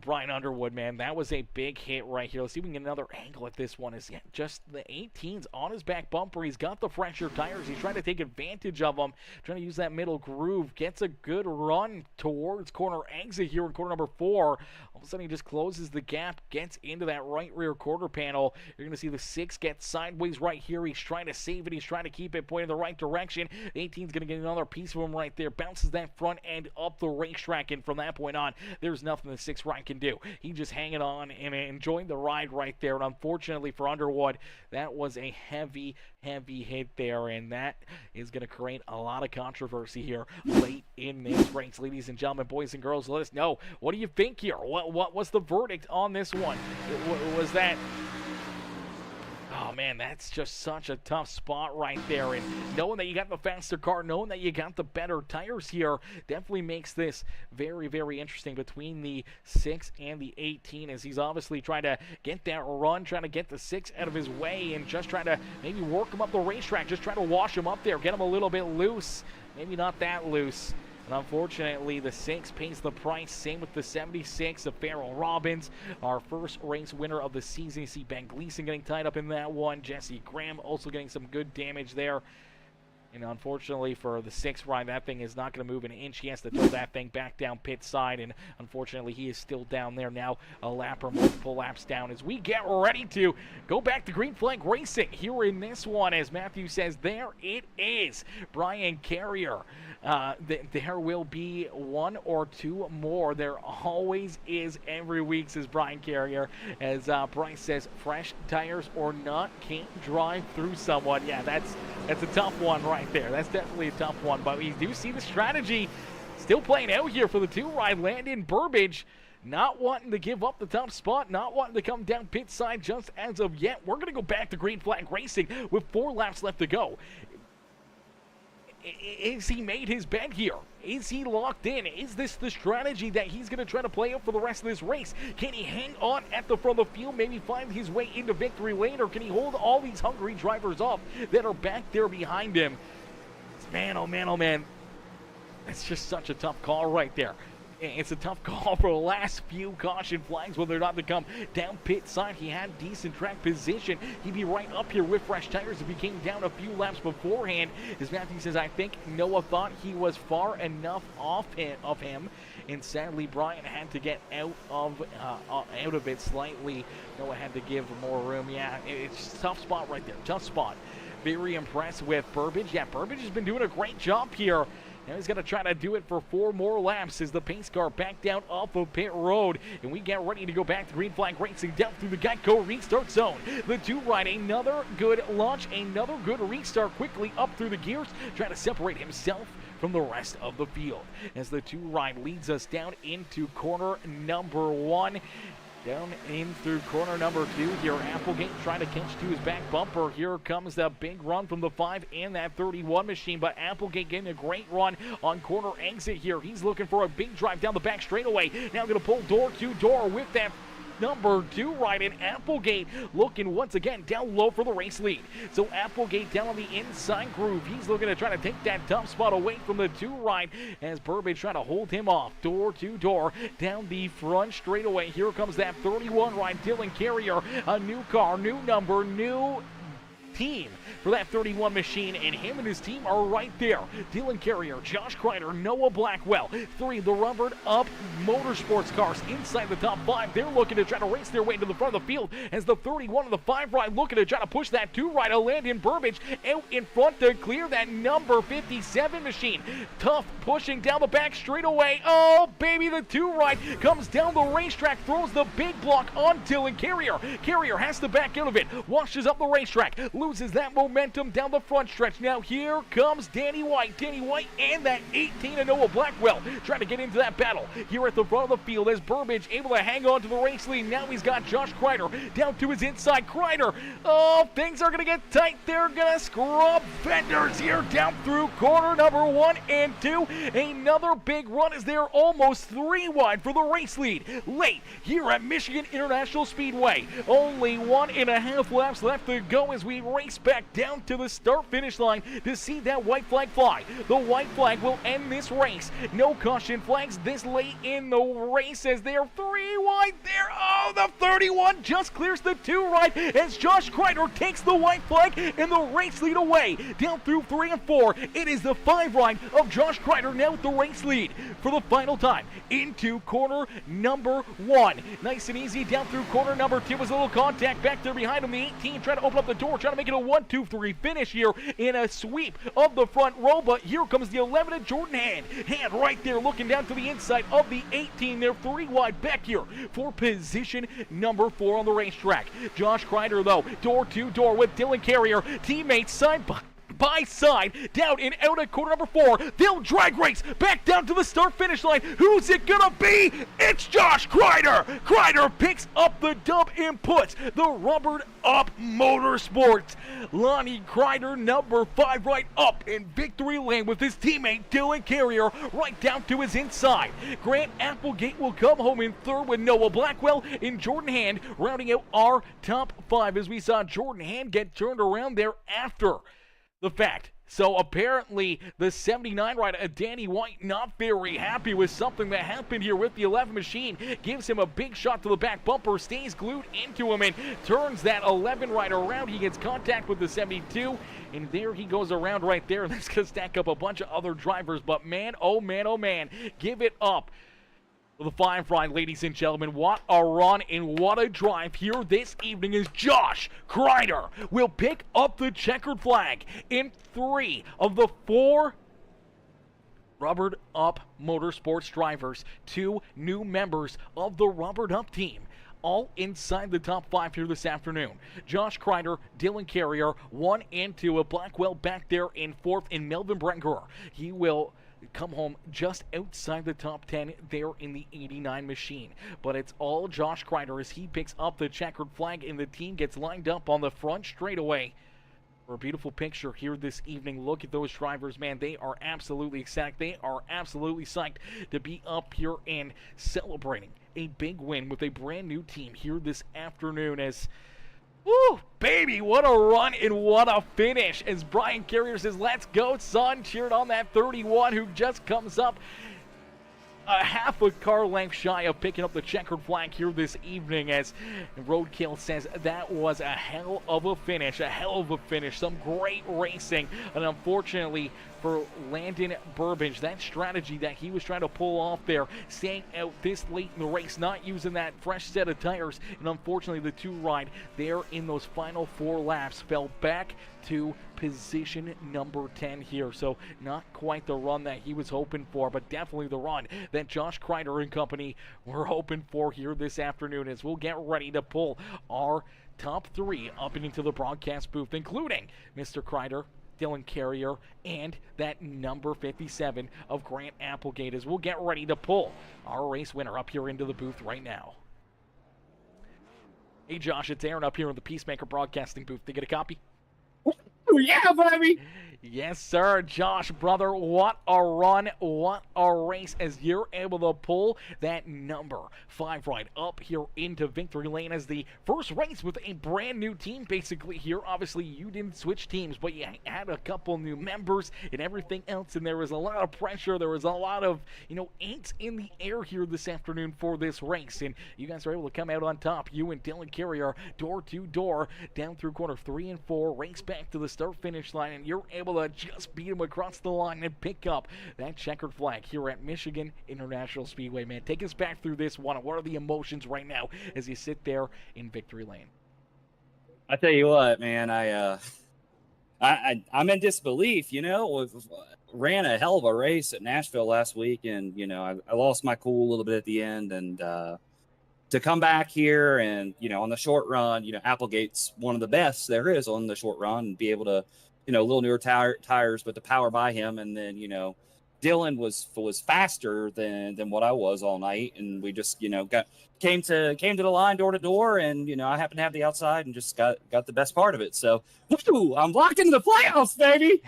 Brian Underwood, man, that was a big hit right here. Let's see if we can get another angle at this one. Is just the 18's on his back bumper. He's got the fresher tires. He's trying to take advantage of them, trying to use that middle groove. Gets a good run towards corner exit here in corner number 4. All of a sudden, he just closes the gap, gets into that right rear quarter panel. You're going to see the 6 get sideways right here. He's trying to save it. He's trying to keep it pointing in the right direction. The 18's going to get another piece of him right there. Bounces that front end up the racetrack, and from that point on, there's nothing the 6 right can do. He just hanging on and enjoying the ride right there. And unfortunately for Underwood, that was a heavy hit there, and that is going to create a lot of controversy here late in this race. Ladies and gentlemen, boys and girls, let us know, what do you think here? What was the verdict on this one? Was that... Oh, man, that's just such a tough spot right there. And knowing that you got the faster car, knowing that you got the better tires here, definitely makes this very, very interesting between the 6 and the 18, as he's obviously trying to get that run, trying to get the 6 out of his way, and just trying to maybe work him up the racetrack, just trying to wash him up there, get him a little bit loose. Maybe not that loose. And unfortunately, the 6 pays the price. Same with the 76 of Farrell Robbins, our first race winner of the season. You see Ben Gleason getting tied up in that one. Jesse Graham also getting some good damage there. And unfortunately for the 6 ride, that thing is not going to move an inch. He has to tow that thing back down pit side, and unfortunately he is still down there now, a lap or multiple laps down, as we get ready to go back to green flag racing here in this one. As Matthew says, there it is, Brian Carrier. There will be 1 or 2 more. There always is every week, says Brian Carrier. As Bryce says, fresh tires or not, can't drive through someone. Yeah, that's a tough one right there. That's definitely a tough one. But we do see the strategy still playing out here for the 2 ride. Landon Burbage not wanting to give up the top spot, not wanting to come down pit side just as of yet. We're going to go back to green flag racing with 4 laps left to go. Is he made his bet here? Is he locked in? Is this the strategy that he's going to try to play out for the rest of this race? Can he hang on at the front of the field, maybe find his way into victory lane, or can he hold all these hungry drivers off that are back there behind him? Man, oh man, oh man. That's just such a tough call right there. It's a tough call for the last few caution flags, whether or not to come down pit side. He had decent track position. He'd be right up here with fresh tires if he came down a few laps beforehand. As Matthew says, I think Noah thought he was far enough of him, and sadly Brian had to get out of it slightly. Noah had to give more room. Yeah, it's a tough spot right there. Tough spot. Very impressed with Burbage. Yeah, Burbage has been doing a great job here. Now he's going to try to do it for 4 more laps as the pace car back down off of pit road. And we get ready to go back to green flag racing down through the Geico restart zone. The 2 ride, another good launch, another good restart quickly up through the gears, trying to separate himself from the rest of the field. As the 2 ride leads us down into corner number 1. Down in through corner number 2 here. Applegate trying to catch to his back bumper. Here comes the big run from the 5 and that 31 machine, but Applegate getting a great run on corner exit here. He's looking for a big drive down the back straightaway. Now going to pull door to door with that number 2 ride, and Applegate looking once again down low for the race lead. So Applegate down on the inside groove. He's looking to try to take that top spot away from the 2 ride as Burbage trying to hold him off. Door to door down the front straightaway. Here comes that 31 ride, Dylan Carrier. A new car, new number, new team for that 31 machine, and him and his team are right there. Dylan Carrier, Josh Kreider, Noah Blackwell, 3 the rubbered up motorsports cars inside the top 5. They're looking to try to race their way to the front of the field as the 31 of the 5 ride looking to try to push that 2 ride of Landon Burbage out in front to clear that number 57 machine. Tough pushing down the back straightaway. Oh baby, the 2 ride comes down the racetrack, throws the big block on Dylan Carrier. Carrier has to back out of it, washes up the racetrack, loses loses that momentum down the front stretch. Now here comes Danny White. Danny White and that 18 of Noah Blackwell trying to get into that battle here at the front of the field as Burbage able to hang on to the race lead. Now he's got Josh Kreider down to his inside. Kreider, oh, things are going to get tight. They're going to scrub fenders here down through corner number 1 and 2. Another big run as they're almost 3 wide for the race lead. Late here at Michigan International Speedway. Only 1.5 laps left to go as we race back down to the start-finish line to see that white flag fly. The white flag will end this race. No caution flags this late in the race as they are 3 wide there. Oh, the 31 just clears the 2 right as Josh Kreider takes the white flag and the race lead away. Down through 3 and 4, it is the 5 right of Josh Kreider now with the race lead for the final time into corner number 1. Nice and easy down through corner number 2 was a little contact back there behind him. The 18 trying to open up the door, trying to make it a 1-2-3 finish here in a sweep of the front row, but here comes the 11 of Jordan Hand. Hand right there looking down to the inside of the 18. They're 3 wide back here for position number 4 on the racetrack. Josh Kreider though, door to door with Dylan Carrier, teammates side by side, down and out at corner number 4. They'll drag race back down to the start-finish line. Who's it gonna be? It's Josh Kreider. Kreider picks up the dub and puts the Rubbered Up Motorsports Lonnie Kreider, number 5, right up in victory lane with his teammate Dylan Carrier right down to his inside. Grant Applegate will come home in 3rd with Noah Blackwell and Jordan Hand rounding out our top 5 as we saw Jordan Hand get turned around there after the fact. So apparently the 79 rider Danny White not very happy with something that happened here with the 11 machine. Gives him a big shot to the back bumper, stays glued into him and turns that 11 rider around. He gets contact with the 72 and there he goes around right there. That's going to stack up a bunch of other drivers, but man, oh man, give it up. The 5 ride, ladies and gentlemen. What a run and what a drive here this evening as Josh Kreider will pick up the checkered flag in 3 of the 4 Rubbered Up Motorsports drivers. 2 new members of the Rubbered Up team, all inside the top 5 here this afternoon. Josh Kreider, Dylan Carrier, 1 and 2. A Blackwell back there in 4th, and Melvin Brengerer. He will come home just outside the top 10 there in the 89 machine. But it's all Josh Kreider as he picks up the checkered flag and the team gets lined up on the front straightaway for a beautiful picture here this evening. Look at those drivers, man. They are absolutely ecstatic. They are absolutely psyched to be up here and celebrating a big win with a brand new team here this afternoon as woo, baby, what a run and what a finish as Brian Carrier says, let's go, son, cheered on that 31 who just comes up a half a car length shy of picking up the checkered flag here this evening as Roadkill says that was a hell of a finish, some great racing, and unfortunately for Landon Burbage, that strategy that he was trying to pull off there, staying out this late in the race, not using that fresh set of tires, and unfortunately the 2 ride there in those final 4 laps fell back to position number 10 here. So not quite the run that he was hoping for, but definitely the run that Josh Kreider and company were hoping for here this afternoon as we'll get ready to pull our top 3 up into the broadcast booth, including Mr. Kreider, Dylan Carrier, and that number 57 of Grant Applegate as we'll get ready to pull our race winner up here into the booth right now. Hey Josh, it's Aaron up here in the Peacemaker Broadcasting booth. Did you get a copy? Yeah, baby! Yes, sir, Josh, brother. What a run, what a race as you're able to pull that number 5 ride up here into victory lane as the first race with a brand new team basically here. Obviously, you didn't switch teams, but you had a couple new members and everything else, and there was a lot of pressure. There was a lot of, ain'ts in the air here this afternoon for this race, and you guys are able to come out on top. You and Dylan Carrier, door to door, down through corner 3 and 4, race back to the start-finish line, and you're able to just beat him across the line and pick up that checkered flag here at Michigan International Speedway. Man, take us back through this one. What are the emotions right now as you sit there in victory lane? I tell you what, man, I'm in disbelief. Ran a hell of a race at Nashville last week, and I lost my cool a little bit at the end, and to come back here and, on the short run, Applegate's one of the best there is on the short run, and be able to, a little newer tires, but to power by him. And then, Dylan was faster than what I was all night. And we just, came to the line door to door, and, I happened to have the outside and just got the best part of it. So, woo, I'm locked into the playoffs, baby.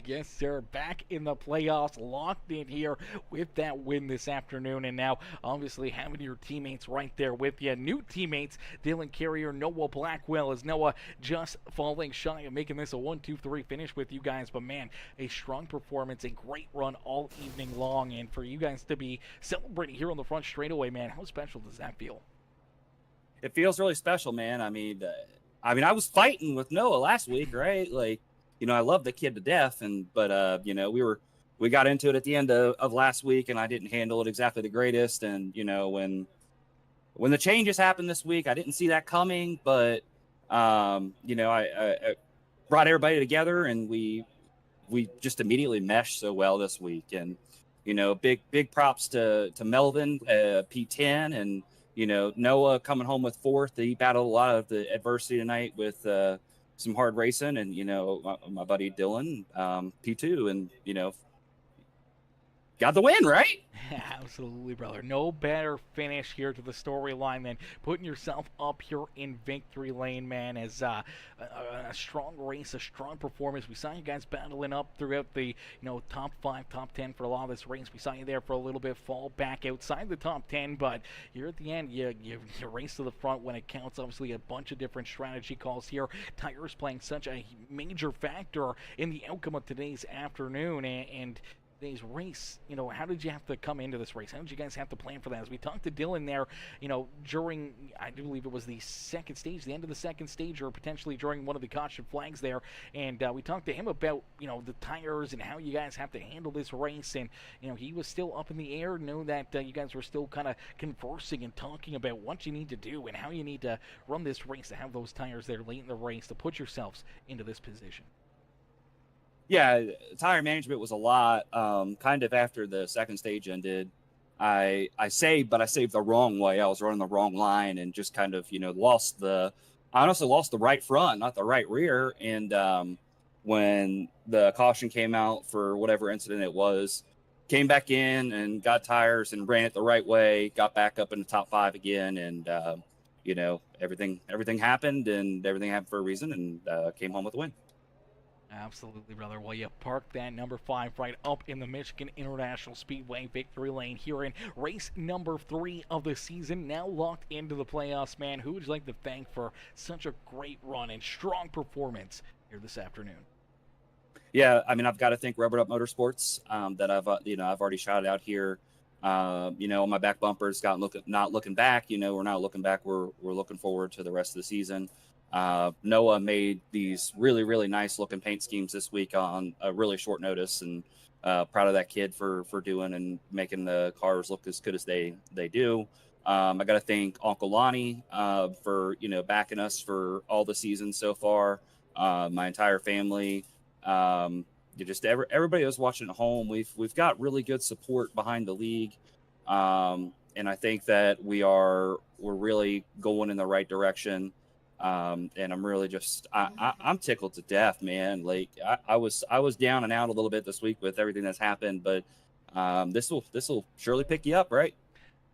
Yes, sir. Back in the playoffs, locked in here with that win this afternoon. And now, obviously, having your teammates right there with you. New teammates, Dylan Carrier, Noah Blackwell, as Noah just falling shy of making this a 1-2-3 finish with you guys. But, man, a strong performance, a great run all evening long. And for you guys to be celebrating here on the front straightaway, man, how special does that feel? It feels really special, man. I mean, I was fighting with Noah last week, right? Like, I love the kid to death, but we got into it at the end of last week, and I didn't handle it exactly the greatest. And when the changes happened this week, I didn't see that coming, but I brought everybody together, and we just immediately meshed so well this week. And big props to Melvin, P10, and Noah coming home with fourth. He battled a lot of the adversity tonight with some hard racing, and my buddy Dylan, P2, and got the win, right? Absolutely, brother. No better finish here to the storyline than putting yourself up here in victory lane, man, as a strong race, a strong performance. We saw you guys battling up throughout the, top 5, top 10 for a lot of this race. We saw you there for a little bit, fall back outside the top 10, but here at the end, you race to the front when it counts. Obviously, a bunch of different strategy calls here. Tires playing such a major factor in the outcome of today's afternoon, and today's race, how did you have to come into this race? How did you guys have to plan for that? As we talked to Dylan there, during, I do believe it was the second stage, the end of the second stage, or potentially during one of the caution flags there, and we talked to him about, the tires and how you guys have to handle this race, and, he was still up in the air, know that you guys were still kind of conversing and talking about what you need to do and how you need to run this race to have those tires there late in the race to put yourselves into this position. Yeah, tire management was a lot. Kind of after the second stage ended, I saved the wrong way. I was running the wrong line, and just kind of, I honestly lost the right front, not the right rear. And when the caution came out for whatever incident it was, came back in and got tires and ran it the right way, got back up in the top 5 again. And, everything happened, and everything happened for a reason, and came home with a win. Absolutely, brother. Well, you parked that number 5 right up in the Michigan International Speedway victory lane here in race number 3 of the season. Now locked into the playoffs, man. Who would you like to thank for such a great run and strong performance here this afternoon? Yeah, I mean, I've got to thank Rubber Up Motorsports that I've already shouted out here. On my back bumpers, not looking back. We're not looking back. We're looking forward to the rest of the season. Noah made these really, really nice looking paint schemes this week on a really short notice, and proud of that kid for doing and making the cars look as good as they do. I got to thank Uncle Lonnie for backing us for all the seasons so far. My entire family, everybody that's watching at home. We've got really good support behind the league, and I think that we're really going in the right direction. And I'm really I'm tickled to death, man. Like I was down and out a little bit this week with everything that's happened, but this will surely pick you up, right?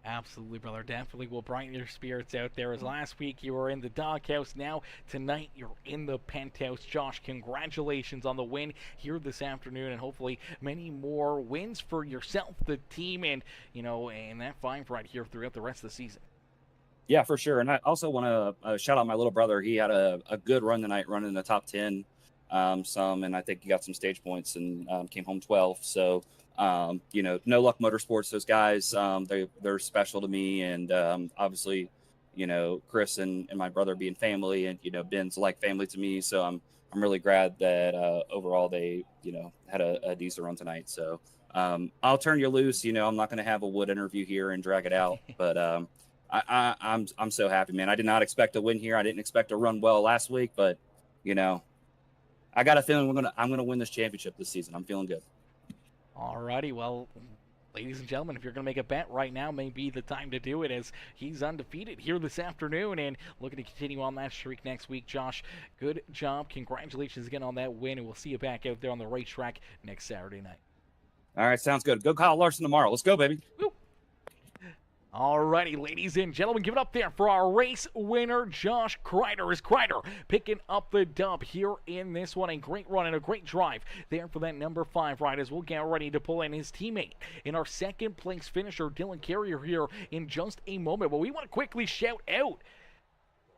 Absolutely, brother. Definitely will brighten your spirits out there. As last week you were in the doghouse, now tonight you're in the penthouse. Josh, congratulations on the win here this afternoon, and hopefully many more wins for yourself, the team, and and that fine ride here throughout the rest of the season. Yeah, for sure. And I also want to shout out my little brother. He had a good run tonight, running in the top 10 and I think he got some stage points and came home 12th. So, No Luck Motorsports, those guys, they're special to me. And obviously, Chris and my brother being family, and, Ben's like family to me. So I'm really glad that overall they, had a decent run tonight. So I'll turn you loose. I'm not going to have a wood interview here and drag it out, but I'm so happy, man. I did not expect to win here. I didn't expect to run well last week, but I got a feeling I'm gonna win this championship this season. I'm feeling good. Alrighty, well, ladies and gentlemen, if you're going to make a bet right now, may be the time to do it, as he's undefeated here this afternoon and looking to continue on that streak next week. Josh, good job. Congratulations again on that win, and we'll see you back out there on the racetrack next Saturday night. All right, sounds good. Go Kyle Larson tomorrow. Let's go, baby. Woo. Alrighty, ladies and gentlemen, give it up there for our race winner, Josh Kreider. Is Kreider picking up the dub here in this one? A great run and a great drive there for that number 5 ride, as we'll get ready to pull in his teammate in our second place finisher, Dylan Carrier, here in just a moment. But we want to quickly shout out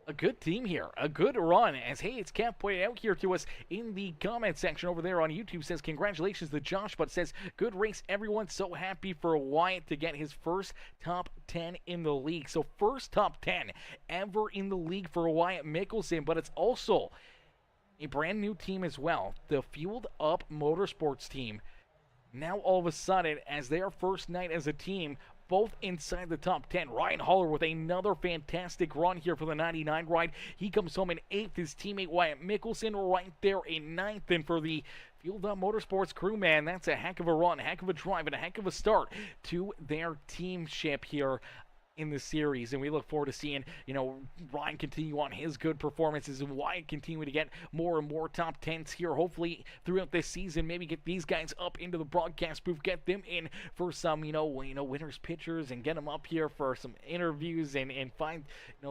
a good team here, a good run, as Hayes Camp pointed out here to us in the comment section over there on YouTube. Says congratulations to Josh, but says good race, everyone. So happy for Wyatt to get his first top 10 in the league. So first top 10 ever in the league for Wyatt Mickelson, but it's also a brand new team as well, the Fueled Up Motorsports team. Now all of a sudden, as their first night as a team, both inside the top 10. Ryan Holler with another fantastic run here for the 99 ride. He comes home in 8th. His teammate Wyatt Mickelson right there in 9th. And for the Fueled Up Motorsports crew, man, that's a heck of a run, heck of a drive, and a heck of a start to their teamship here in the series. And we look forward to seeing, Ryan continue on his good performances and Wyatt continue to get more and more top 10s here, hopefully throughout this season. Maybe get these guys up into the broadcast booth, get them in for some, winners pictures, and get them up here for some interviews and find,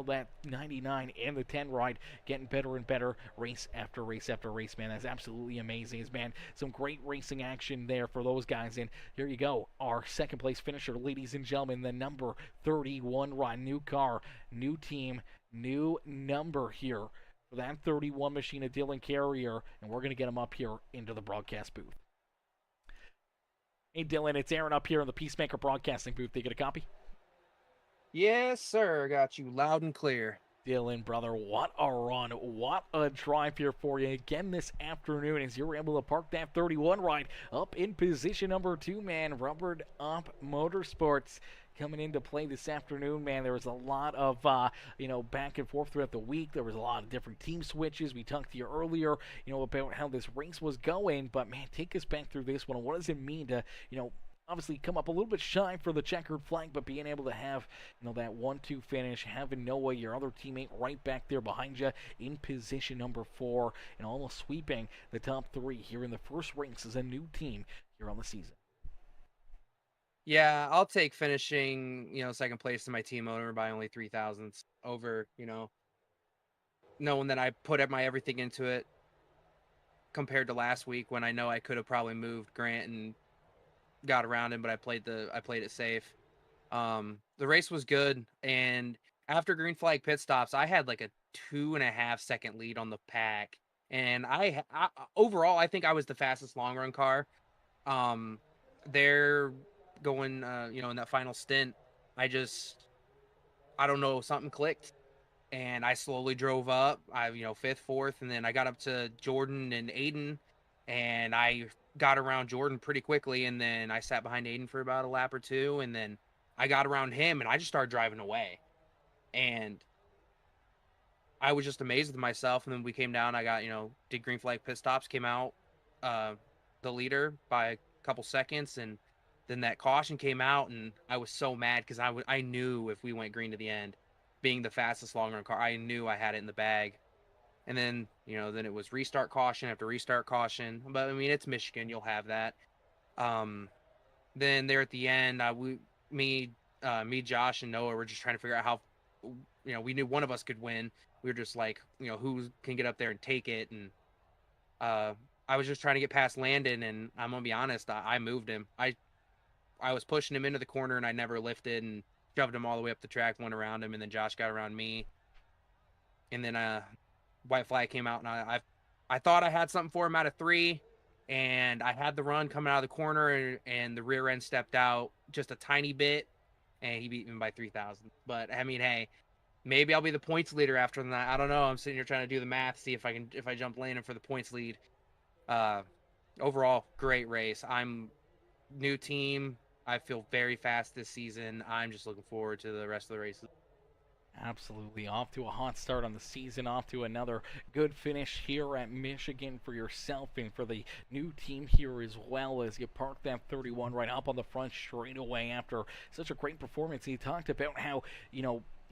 that 99 and the 10 ride getting better and better race after race after race, man. That's absolutely amazing, man. Some great racing action there for those guys. And here you go, our second place finisher, ladies and gentlemen, the number 31 ride. New car, new team, new number here for that 31 machine of Dylan Carrier, and we're going to get him up here into the broadcast booth. Hey Dylan, it's Aaron up here in the Peacemaker broadcasting booth. They get a copy? Yes, sir. Got you loud and clear. Dylan, brother, what a run, what a drive here for you again this afternoon, as you're able to park that 31 ride up in position number 2, man. Rubbered Up Motorsports coming into play this afternoon, man. There was a lot of, back and forth throughout the week. There was a lot of different team switches. We talked to you earlier, about how this race was going. But, man, take us back through this one. What does it mean to, obviously come up a little bit shy for the checkered flag, but being able to have, that 1-2 finish, having Noah, your other teammate, right back there behind you in position number 4, and almost sweeping the top 3 here in the first race as a new team here on the season. Yeah, I'll take finishing, second place in my team owner by only 3 thousandths over, knowing that I put my everything into it compared to last week when I know I could have probably moved Grant and got around him, but I played it safe. The race was good, and after green flag pit stops, I had like a 2.5 second lead on the pack, and I overall I think I was the fastest long run car. They're going, in that final stint, I don't know, something clicked, and I slowly drove up. I, 5th, 4th, and then I got up to Jordan and Aiden, and I got around Jordan pretty quickly, and then I sat behind Aiden for about a lap or 2, and then I got around him, and I just started driving away, and I was just amazed with myself. And then we came down, I got, did green flag pit stops, came out the leader by a couple seconds, and then that caution came out, and I was so mad because I knew if we went green to the end, being the fastest long run car, I knew I had it in the bag. And then, then it was restart caution after restart caution. But, I mean, it's Michigan. You'll have that. Then there at the end, me, Josh, and Noah were just trying to figure out how, we knew one of us could win. We were just like, who can get up there and take it. And I was just trying to get past Landon, and I'm going to be honest, I moved him. I was pushing him into the corner, and I never lifted and shoved him all the way up the track, went around him, and then Josh got around me. And then white flag came out, and I thought I had something for him out of 3, and I had the run coming out of the corner, and the rear end stepped out just a tiny bit, and he beat me by 3,000. But I mean, hey, maybe I'll be the points leader after that. I don't know. I'm sitting here trying to do the math, see if I jump Landon for the points lead. Overall, great race. I'm new team. I feel very fast this season. I'm just looking forward to the rest of the races. Absolutely. Off to a hot start on the season, off to another good finish here at Michigan for yourself and for the new team here as well, as you park that 31 right up on the front straight away after such a great performance. You talked about how,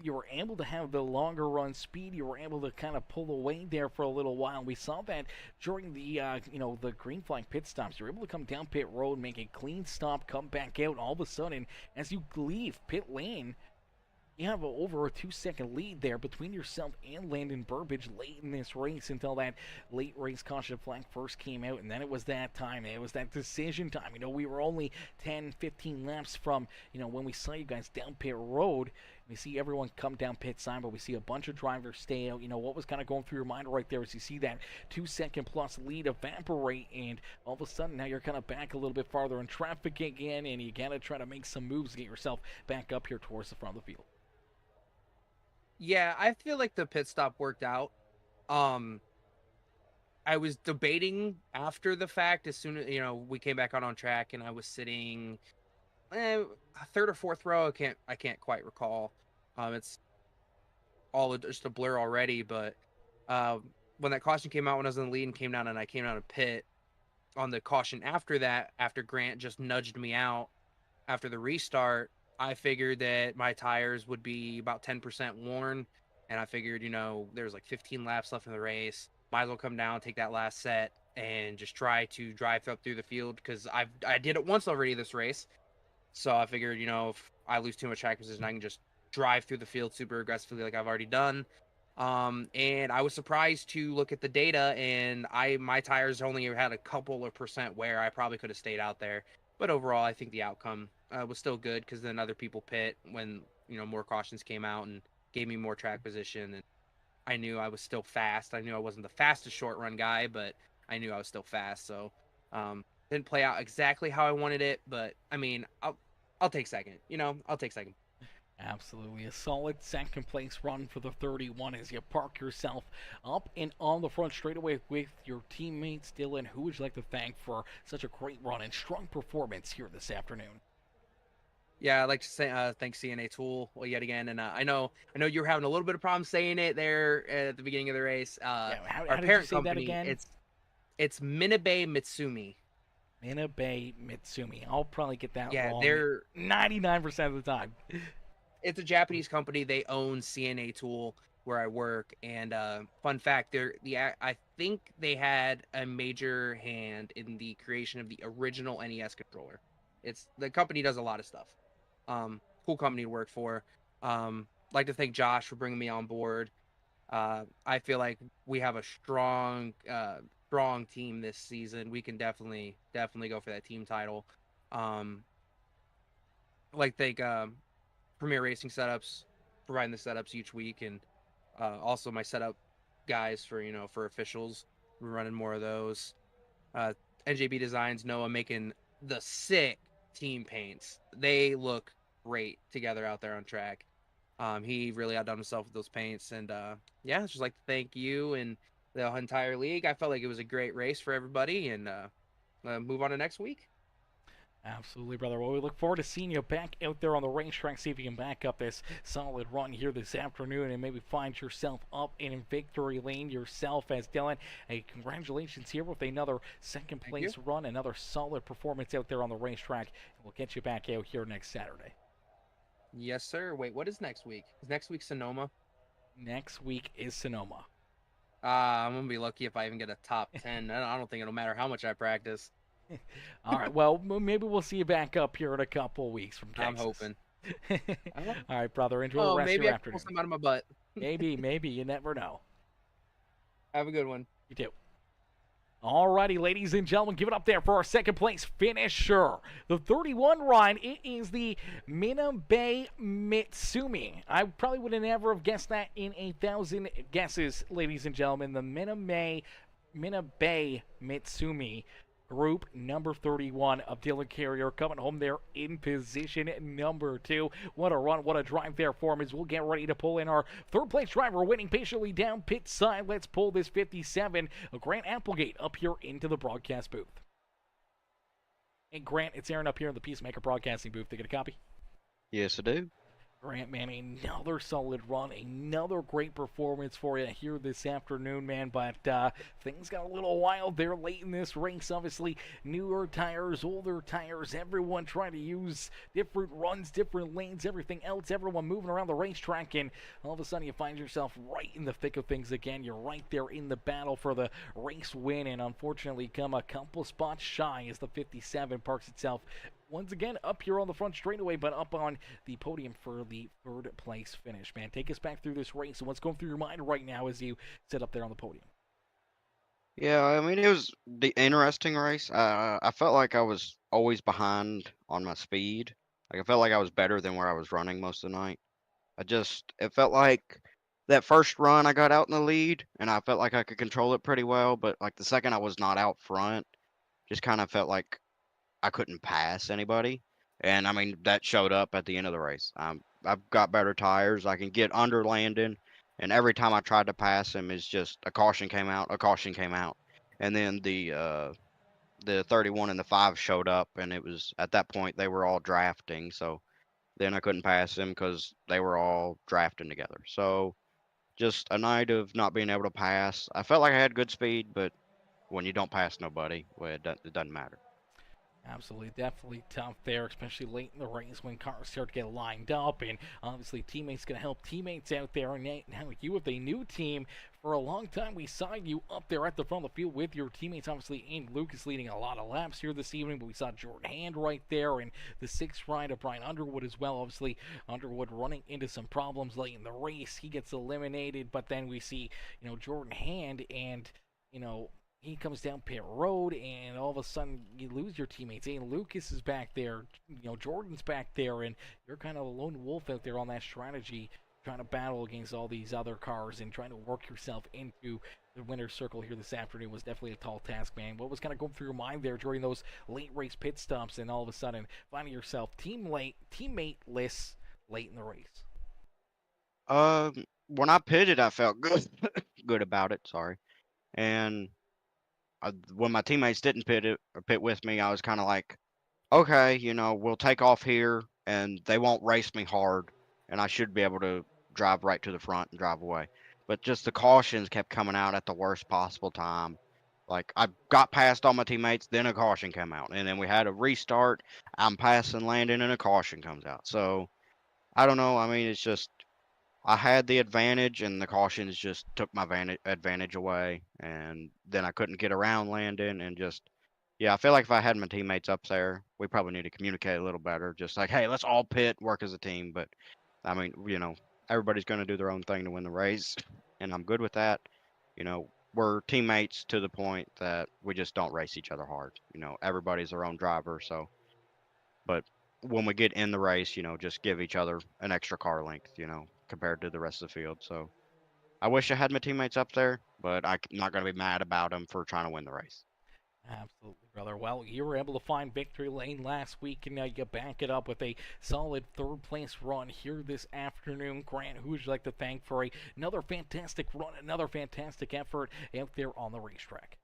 you were able to have the longer run speed. You were able to kind of pull away there for a little while. We saw that during the, the green flag pit stops. You were able to come down pit road, make a clean stop, come back out. All of a sudden, as you leave pit lane, you have over a 2-second lead there between yourself and Landon Burbage late in this race until that late race caution flag first came out, and then it was that time. It was that decision time. We were only 10, 15 laps from, when we saw you guys down pit road. We see everyone come down pit side, but we see a bunch of drivers stay out. What was kind of going through your mind right there as you see that 2-second plus lead evaporate, and all of a sudden now you're kind of back a little bit farther in traffic again, and you got to try to make some moves to get yourself back up here towards the front of the field. Yeah, I feel like the pit stop worked out. I was debating after the fact as soon as, we came back on track, and I was sitting third or fourth row. I can't quite recall. It's all just a blur already, but when that caution came out when I was in the lead and came down and I came out of pit on the caution after that, after Grant just nudged me out after the restart, I figured that my tires would be about 10% worn, and I figured, there was like 15 laps left in the race. Might as well come down, take that last set, and just try to drive up through the field, because I did it once already this race. So I figured, if I lose too much track position, I can just drive through the field super aggressively like I've already done. And I was surprised to look at the data, and my tires only had a couple of percent wear. I probably could have stayed out there. But overall, I think the outcome was still good, because then other people pit when, more cautions came out and gave me more track position. And I knew I was still fast. I knew I wasn't the fastest short run guy, but I knew I was still fast. So didn't play out exactly how I wanted it, but I mean, I'll take second. I'll take second. Absolutely. A solid second place run for the 31 as you park yourself up and on the front straightaway with your teammates. Dylan, who would you like to thank for such a great run and strong performance here this afternoon? Yeah, I'd like to say thanks CNA Tool yet again, and I know you were having a little bit of problem saying it there at the beginning of the race. How our did parent you say company, that again? It's Minabe Mitsumi. Minabe Mitsumi. I'll probably get that wrong. They're 99% of the time. It's a Japanese company. They own CNA Tool where I work, and fun fact, I think they had a major hand in the creation of the original NES controller. The company does a lot of stuff. Cool company to work for. Like to thank Josh for bringing me on board. I feel like we have a strong team this season. We can definitely go for that team title. Like thank Premier Racing Setups, providing the setups each week, and also my setup guys for officials. We're running more of those. NJB Designs, Noah making the sick team paints. They look great together out there on track. He really outdone himself with those paints, and just like to thank you and the entire league. I felt like it was a great race for everybody, and move on to next week. Absolutely, brother. Well, we look forward to seeing you back out there on the racetrack, see if you can back up this solid run here this afternoon and maybe find yourself up in victory lane yourself as Dylan. Hey, congratulations here with another second place run, another solid performance out there on the racetrack. We'll get you back out here next Saturday. Yes, sir. Wait, what is next week? Is next week Sonoma? Next week is Sonoma. I'm going to be lucky if I even get a top 10. I don't think it'll matter how much I practice. All right, well, maybe we'll see you back up here in a couple weeks from Texas. I'm hoping. All right, brother, enjoy the rest of your afternoon. Maybe I can pull some out of my butt. maybe, you never know. Have a good one. You too. All righty, ladies and gentlemen, give it up there for our second place finisher. The 31 run, it is the Minabe Mitsumi. I probably would have never have guessed that in 1,000 guesses, ladies and gentlemen. The Minabe Mitsumi group number 31 of Dylan Carrier coming home there in position number 2. What a run, what a drive there for him as we'll get ready to pull in our third place driver waiting patiently down pit side. Let's pull this 57, Grant Applegate, up here into the broadcast booth. And Grant, it's Aaron up here in the Peacemaker broadcasting booth. They get a copy? Yes, I do. Grant, man, another solid run, another great performance for you here this afternoon, man. But things got a little wild there late in this race. Obviously, newer tires, older tires, everyone trying to use different runs, different lanes, everything else, everyone moving around the racetrack, and all of a sudden you find yourself right in the thick of things again. You're right there in the battle for the race win, and unfortunately come a couple spots shy as the 57 parks itself once again up here on the front straightaway, but up on the podium for the third place finish. Man, take us back through this race and what's going through your mind right now as you sit up there on the podium. Yeah, I mean, it was the interesting race. I felt like I was always behind on my speed. Like, I felt like I was better than where I was running most of the night. It felt like that first run I got out in the lead, and I felt like I could control it pretty well, but like the second I was not out front, just kind of felt like I couldn't pass anybody. And I mean, that showed up at the end of the race. I've got better tires. I can get under Landon. And every time I tried to pass him, it's just a caution came out, a caution came out. And then the 31 and the 5 showed up. And it was at that point, they were all drafting. So then I couldn't pass them because they were all drafting together. So just a night of not being able to pass. I felt like I had good speed, but when you don't pass nobody, well, it doesn't matter. Absolutely, definitely tough there, especially late in the race when cars start to get lined up, and obviously teammates going to help teammates out there. And now you with a new team, for a long time we saw you up there at the front of the field with your teammates. Obviously, Ian Lucas leading a lot of laps here this evening, but we saw Jordan Hand right there, and the 6th ride of Brian Underwood as well. Obviously, Underwood running into some problems late in the race. He gets eliminated, but then we see, Jordan Hand and, he comes down pit road, and all of a sudden you lose your teammates. Ian Lucas is back there, Jordan's back there, and you're kind of a lone wolf out there on that strategy, trying to battle against all these other cars and trying to work yourself into the winner's circle here this afternoon was definitely a tall task, man. What was kind of going through your mind there during those late race pit stops, and all of a sudden finding yourself teammate-less late in the race? When I pitted, I felt good, good about it. Sorry, and when my teammates didn't pit with me, I was kind of like, okay, we'll take off here, and they won't race me hard, and I should be able to drive right to the front and drive away. But just the cautions kept coming out at the worst possible time. Like, I got past all my teammates, then a caution came out, and then we had a restart. I'm passing Landon, and a caution comes out. So I don't know. I mean, it's just I had the advantage, and the cautions just took my advantage away, and then I couldn't get around Landon, and I feel like if I had my teammates up there, we probably need to communicate a little better. Just like, hey, let's all pit, work as a team. But I mean, everybody's going to do their own thing to win the race, and I'm good with that. We're teammates to the point that we just don't race each other hard. Everybody's their own driver, so. But when we get in the race, just give each other an extra car length, compared to the rest of the field. So I wish I had my teammates up there, but I'm not going to be mad about them for trying to win the race. Absolutely, brother. Well, you were able to find victory lane last week, and now you back it up with a solid third-place run here this afternoon. Grant, who would you like to thank for another fantastic run, another fantastic effort out there on the racetrack?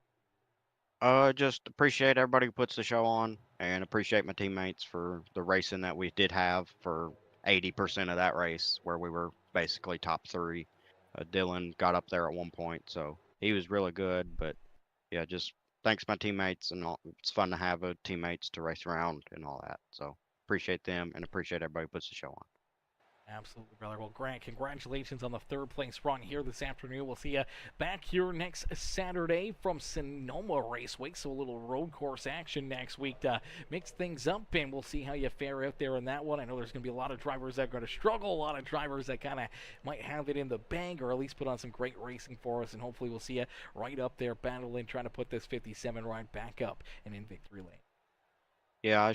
Just appreciate everybody who puts the show on, and appreciate my teammates for the racing that we did have for 80% of that race, where we were basically top 3. Dylan got up there at one point, so he was really good. But yeah, just thanks my teammates, and all. It's fun to have teammates to race around and all that. So appreciate them, and appreciate everybody who puts the show on. Absolutely, brother. Well, Grant, congratulations on the third-place run here this afternoon. We'll see you back here next Saturday from Sonoma Raceway, so a little road course action next week to mix things up, and we'll see how you fare out there in that one. I know there's going to be a lot of drivers that are going to struggle, a lot of drivers that kind of might have it in the bag, or at least put on some great racing for us, and hopefully we'll see you right up there battling, trying to put this 57 ride back up and in victory lane. Yeah,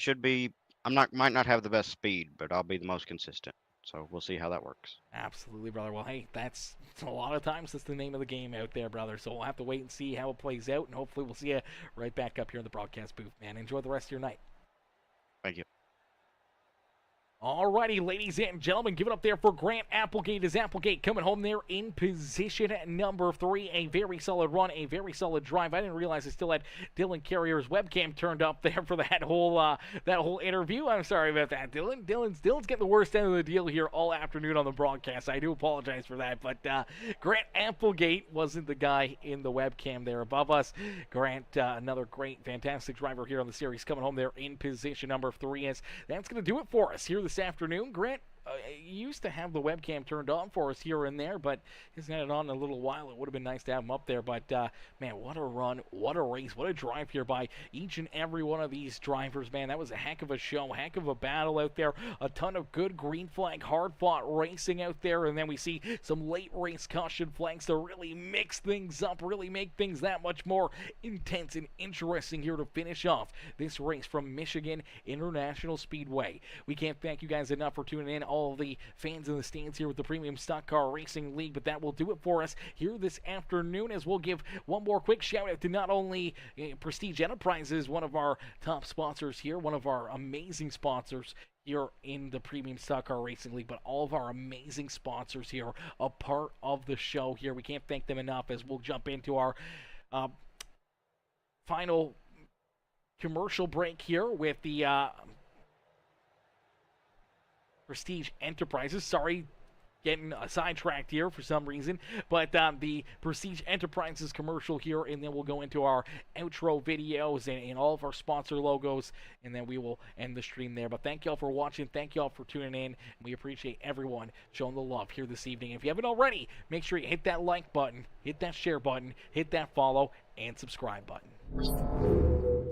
might not have the best speed, but I'll be the most consistent. So we'll see how that works. Absolutely, brother. Well, hey, that's a lot of times that's the name of the game out there, brother. So we'll have to wait and see how it plays out, and hopefully we'll see you right back up here in the broadcast booth, man. Enjoy the rest of your night. Thank you. Alrighty, ladies and gentlemen, give it up there for Grant Applegate. Is Applegate coming home there in position at number 3. A very solid run, a very solid drive. I didn't realize I still had Dylan Carrier's webcam turned up there for that whole interview. I'm sorry about that, Dylan. Dylan's getting the worst end of the deal here all afternoon on the broadcast. I do apologize for that, but Grant Applegate wasn't the guy in the webcam there above us. Grant, another great, fantastic driver here on the series, coming home there in position number 3. As that's going to do it for us here this afternoon. Grant used to have the webcam turned on for us here and there, but hasn't had it on in a little while. It would have been nice to have him up there, but man, what a run, what a race, what a drive here by each and every one of these drivers, man. That was a heck of a show, heck of a battle out there, a ton of good green flag, hard-fought racing out there, and then we see some late race caution flags to really mix things up, really make things that much more intense and interesting here to finish off this race from Michigan International Speedway. We can't thank you guys enough for tuning in, all of the fans in the stands here with the Premium Stock Car Racing League, but that will do it for us here this afternoon, as we'll give one more quick shout out to not only Prestige Enterprises, one of our top sponsors here, one of our amazing sponsors here in the Premium Stock Car Racing League, but all of our amazing sponsors here, a part of the show here. We can't thank them enough, as we'll jump into our final commercial break here with the Prestige Enterprises. Sorry, getting sidetracked here for some reason, but the Prestige Enterprises commercial here, and then we'll go into our outro videos and all of our sponsor logos, and then we will end the stream there. But thank y'all for watching, thank y'all for tuning in. We appreciate everyone showing the love here this evening. If you haven't already, make sure you hit that like button, hit that share button, hit that follow and subscribe button.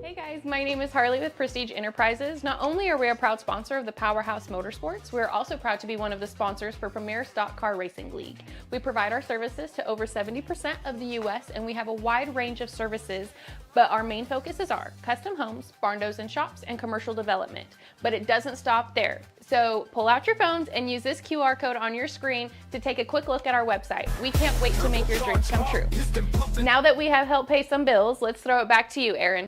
Hey guys, my name is Harley with Prestige Enterprises. Not only are we a proud sponsor of the Powerhouse Motorsports, we're also proud to be one of the sponsors for Premier Stock Car Racing League. We provide our services to over 70% of the US, and we have a wide range of services, but our main focuses are custom homes, barn doors and shops, and commercial development. But it doesn't stop there. So pull out your phones and use this QR code on your screen to take a quick look at our website. We can't wait to make your dreams come true. Now that we have helped pay some bills, let's throw it back to you, Aaron.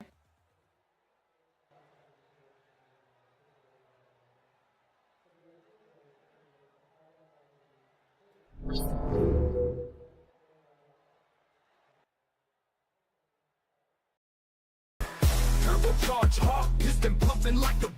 Turbocharged heart, piston pumping like the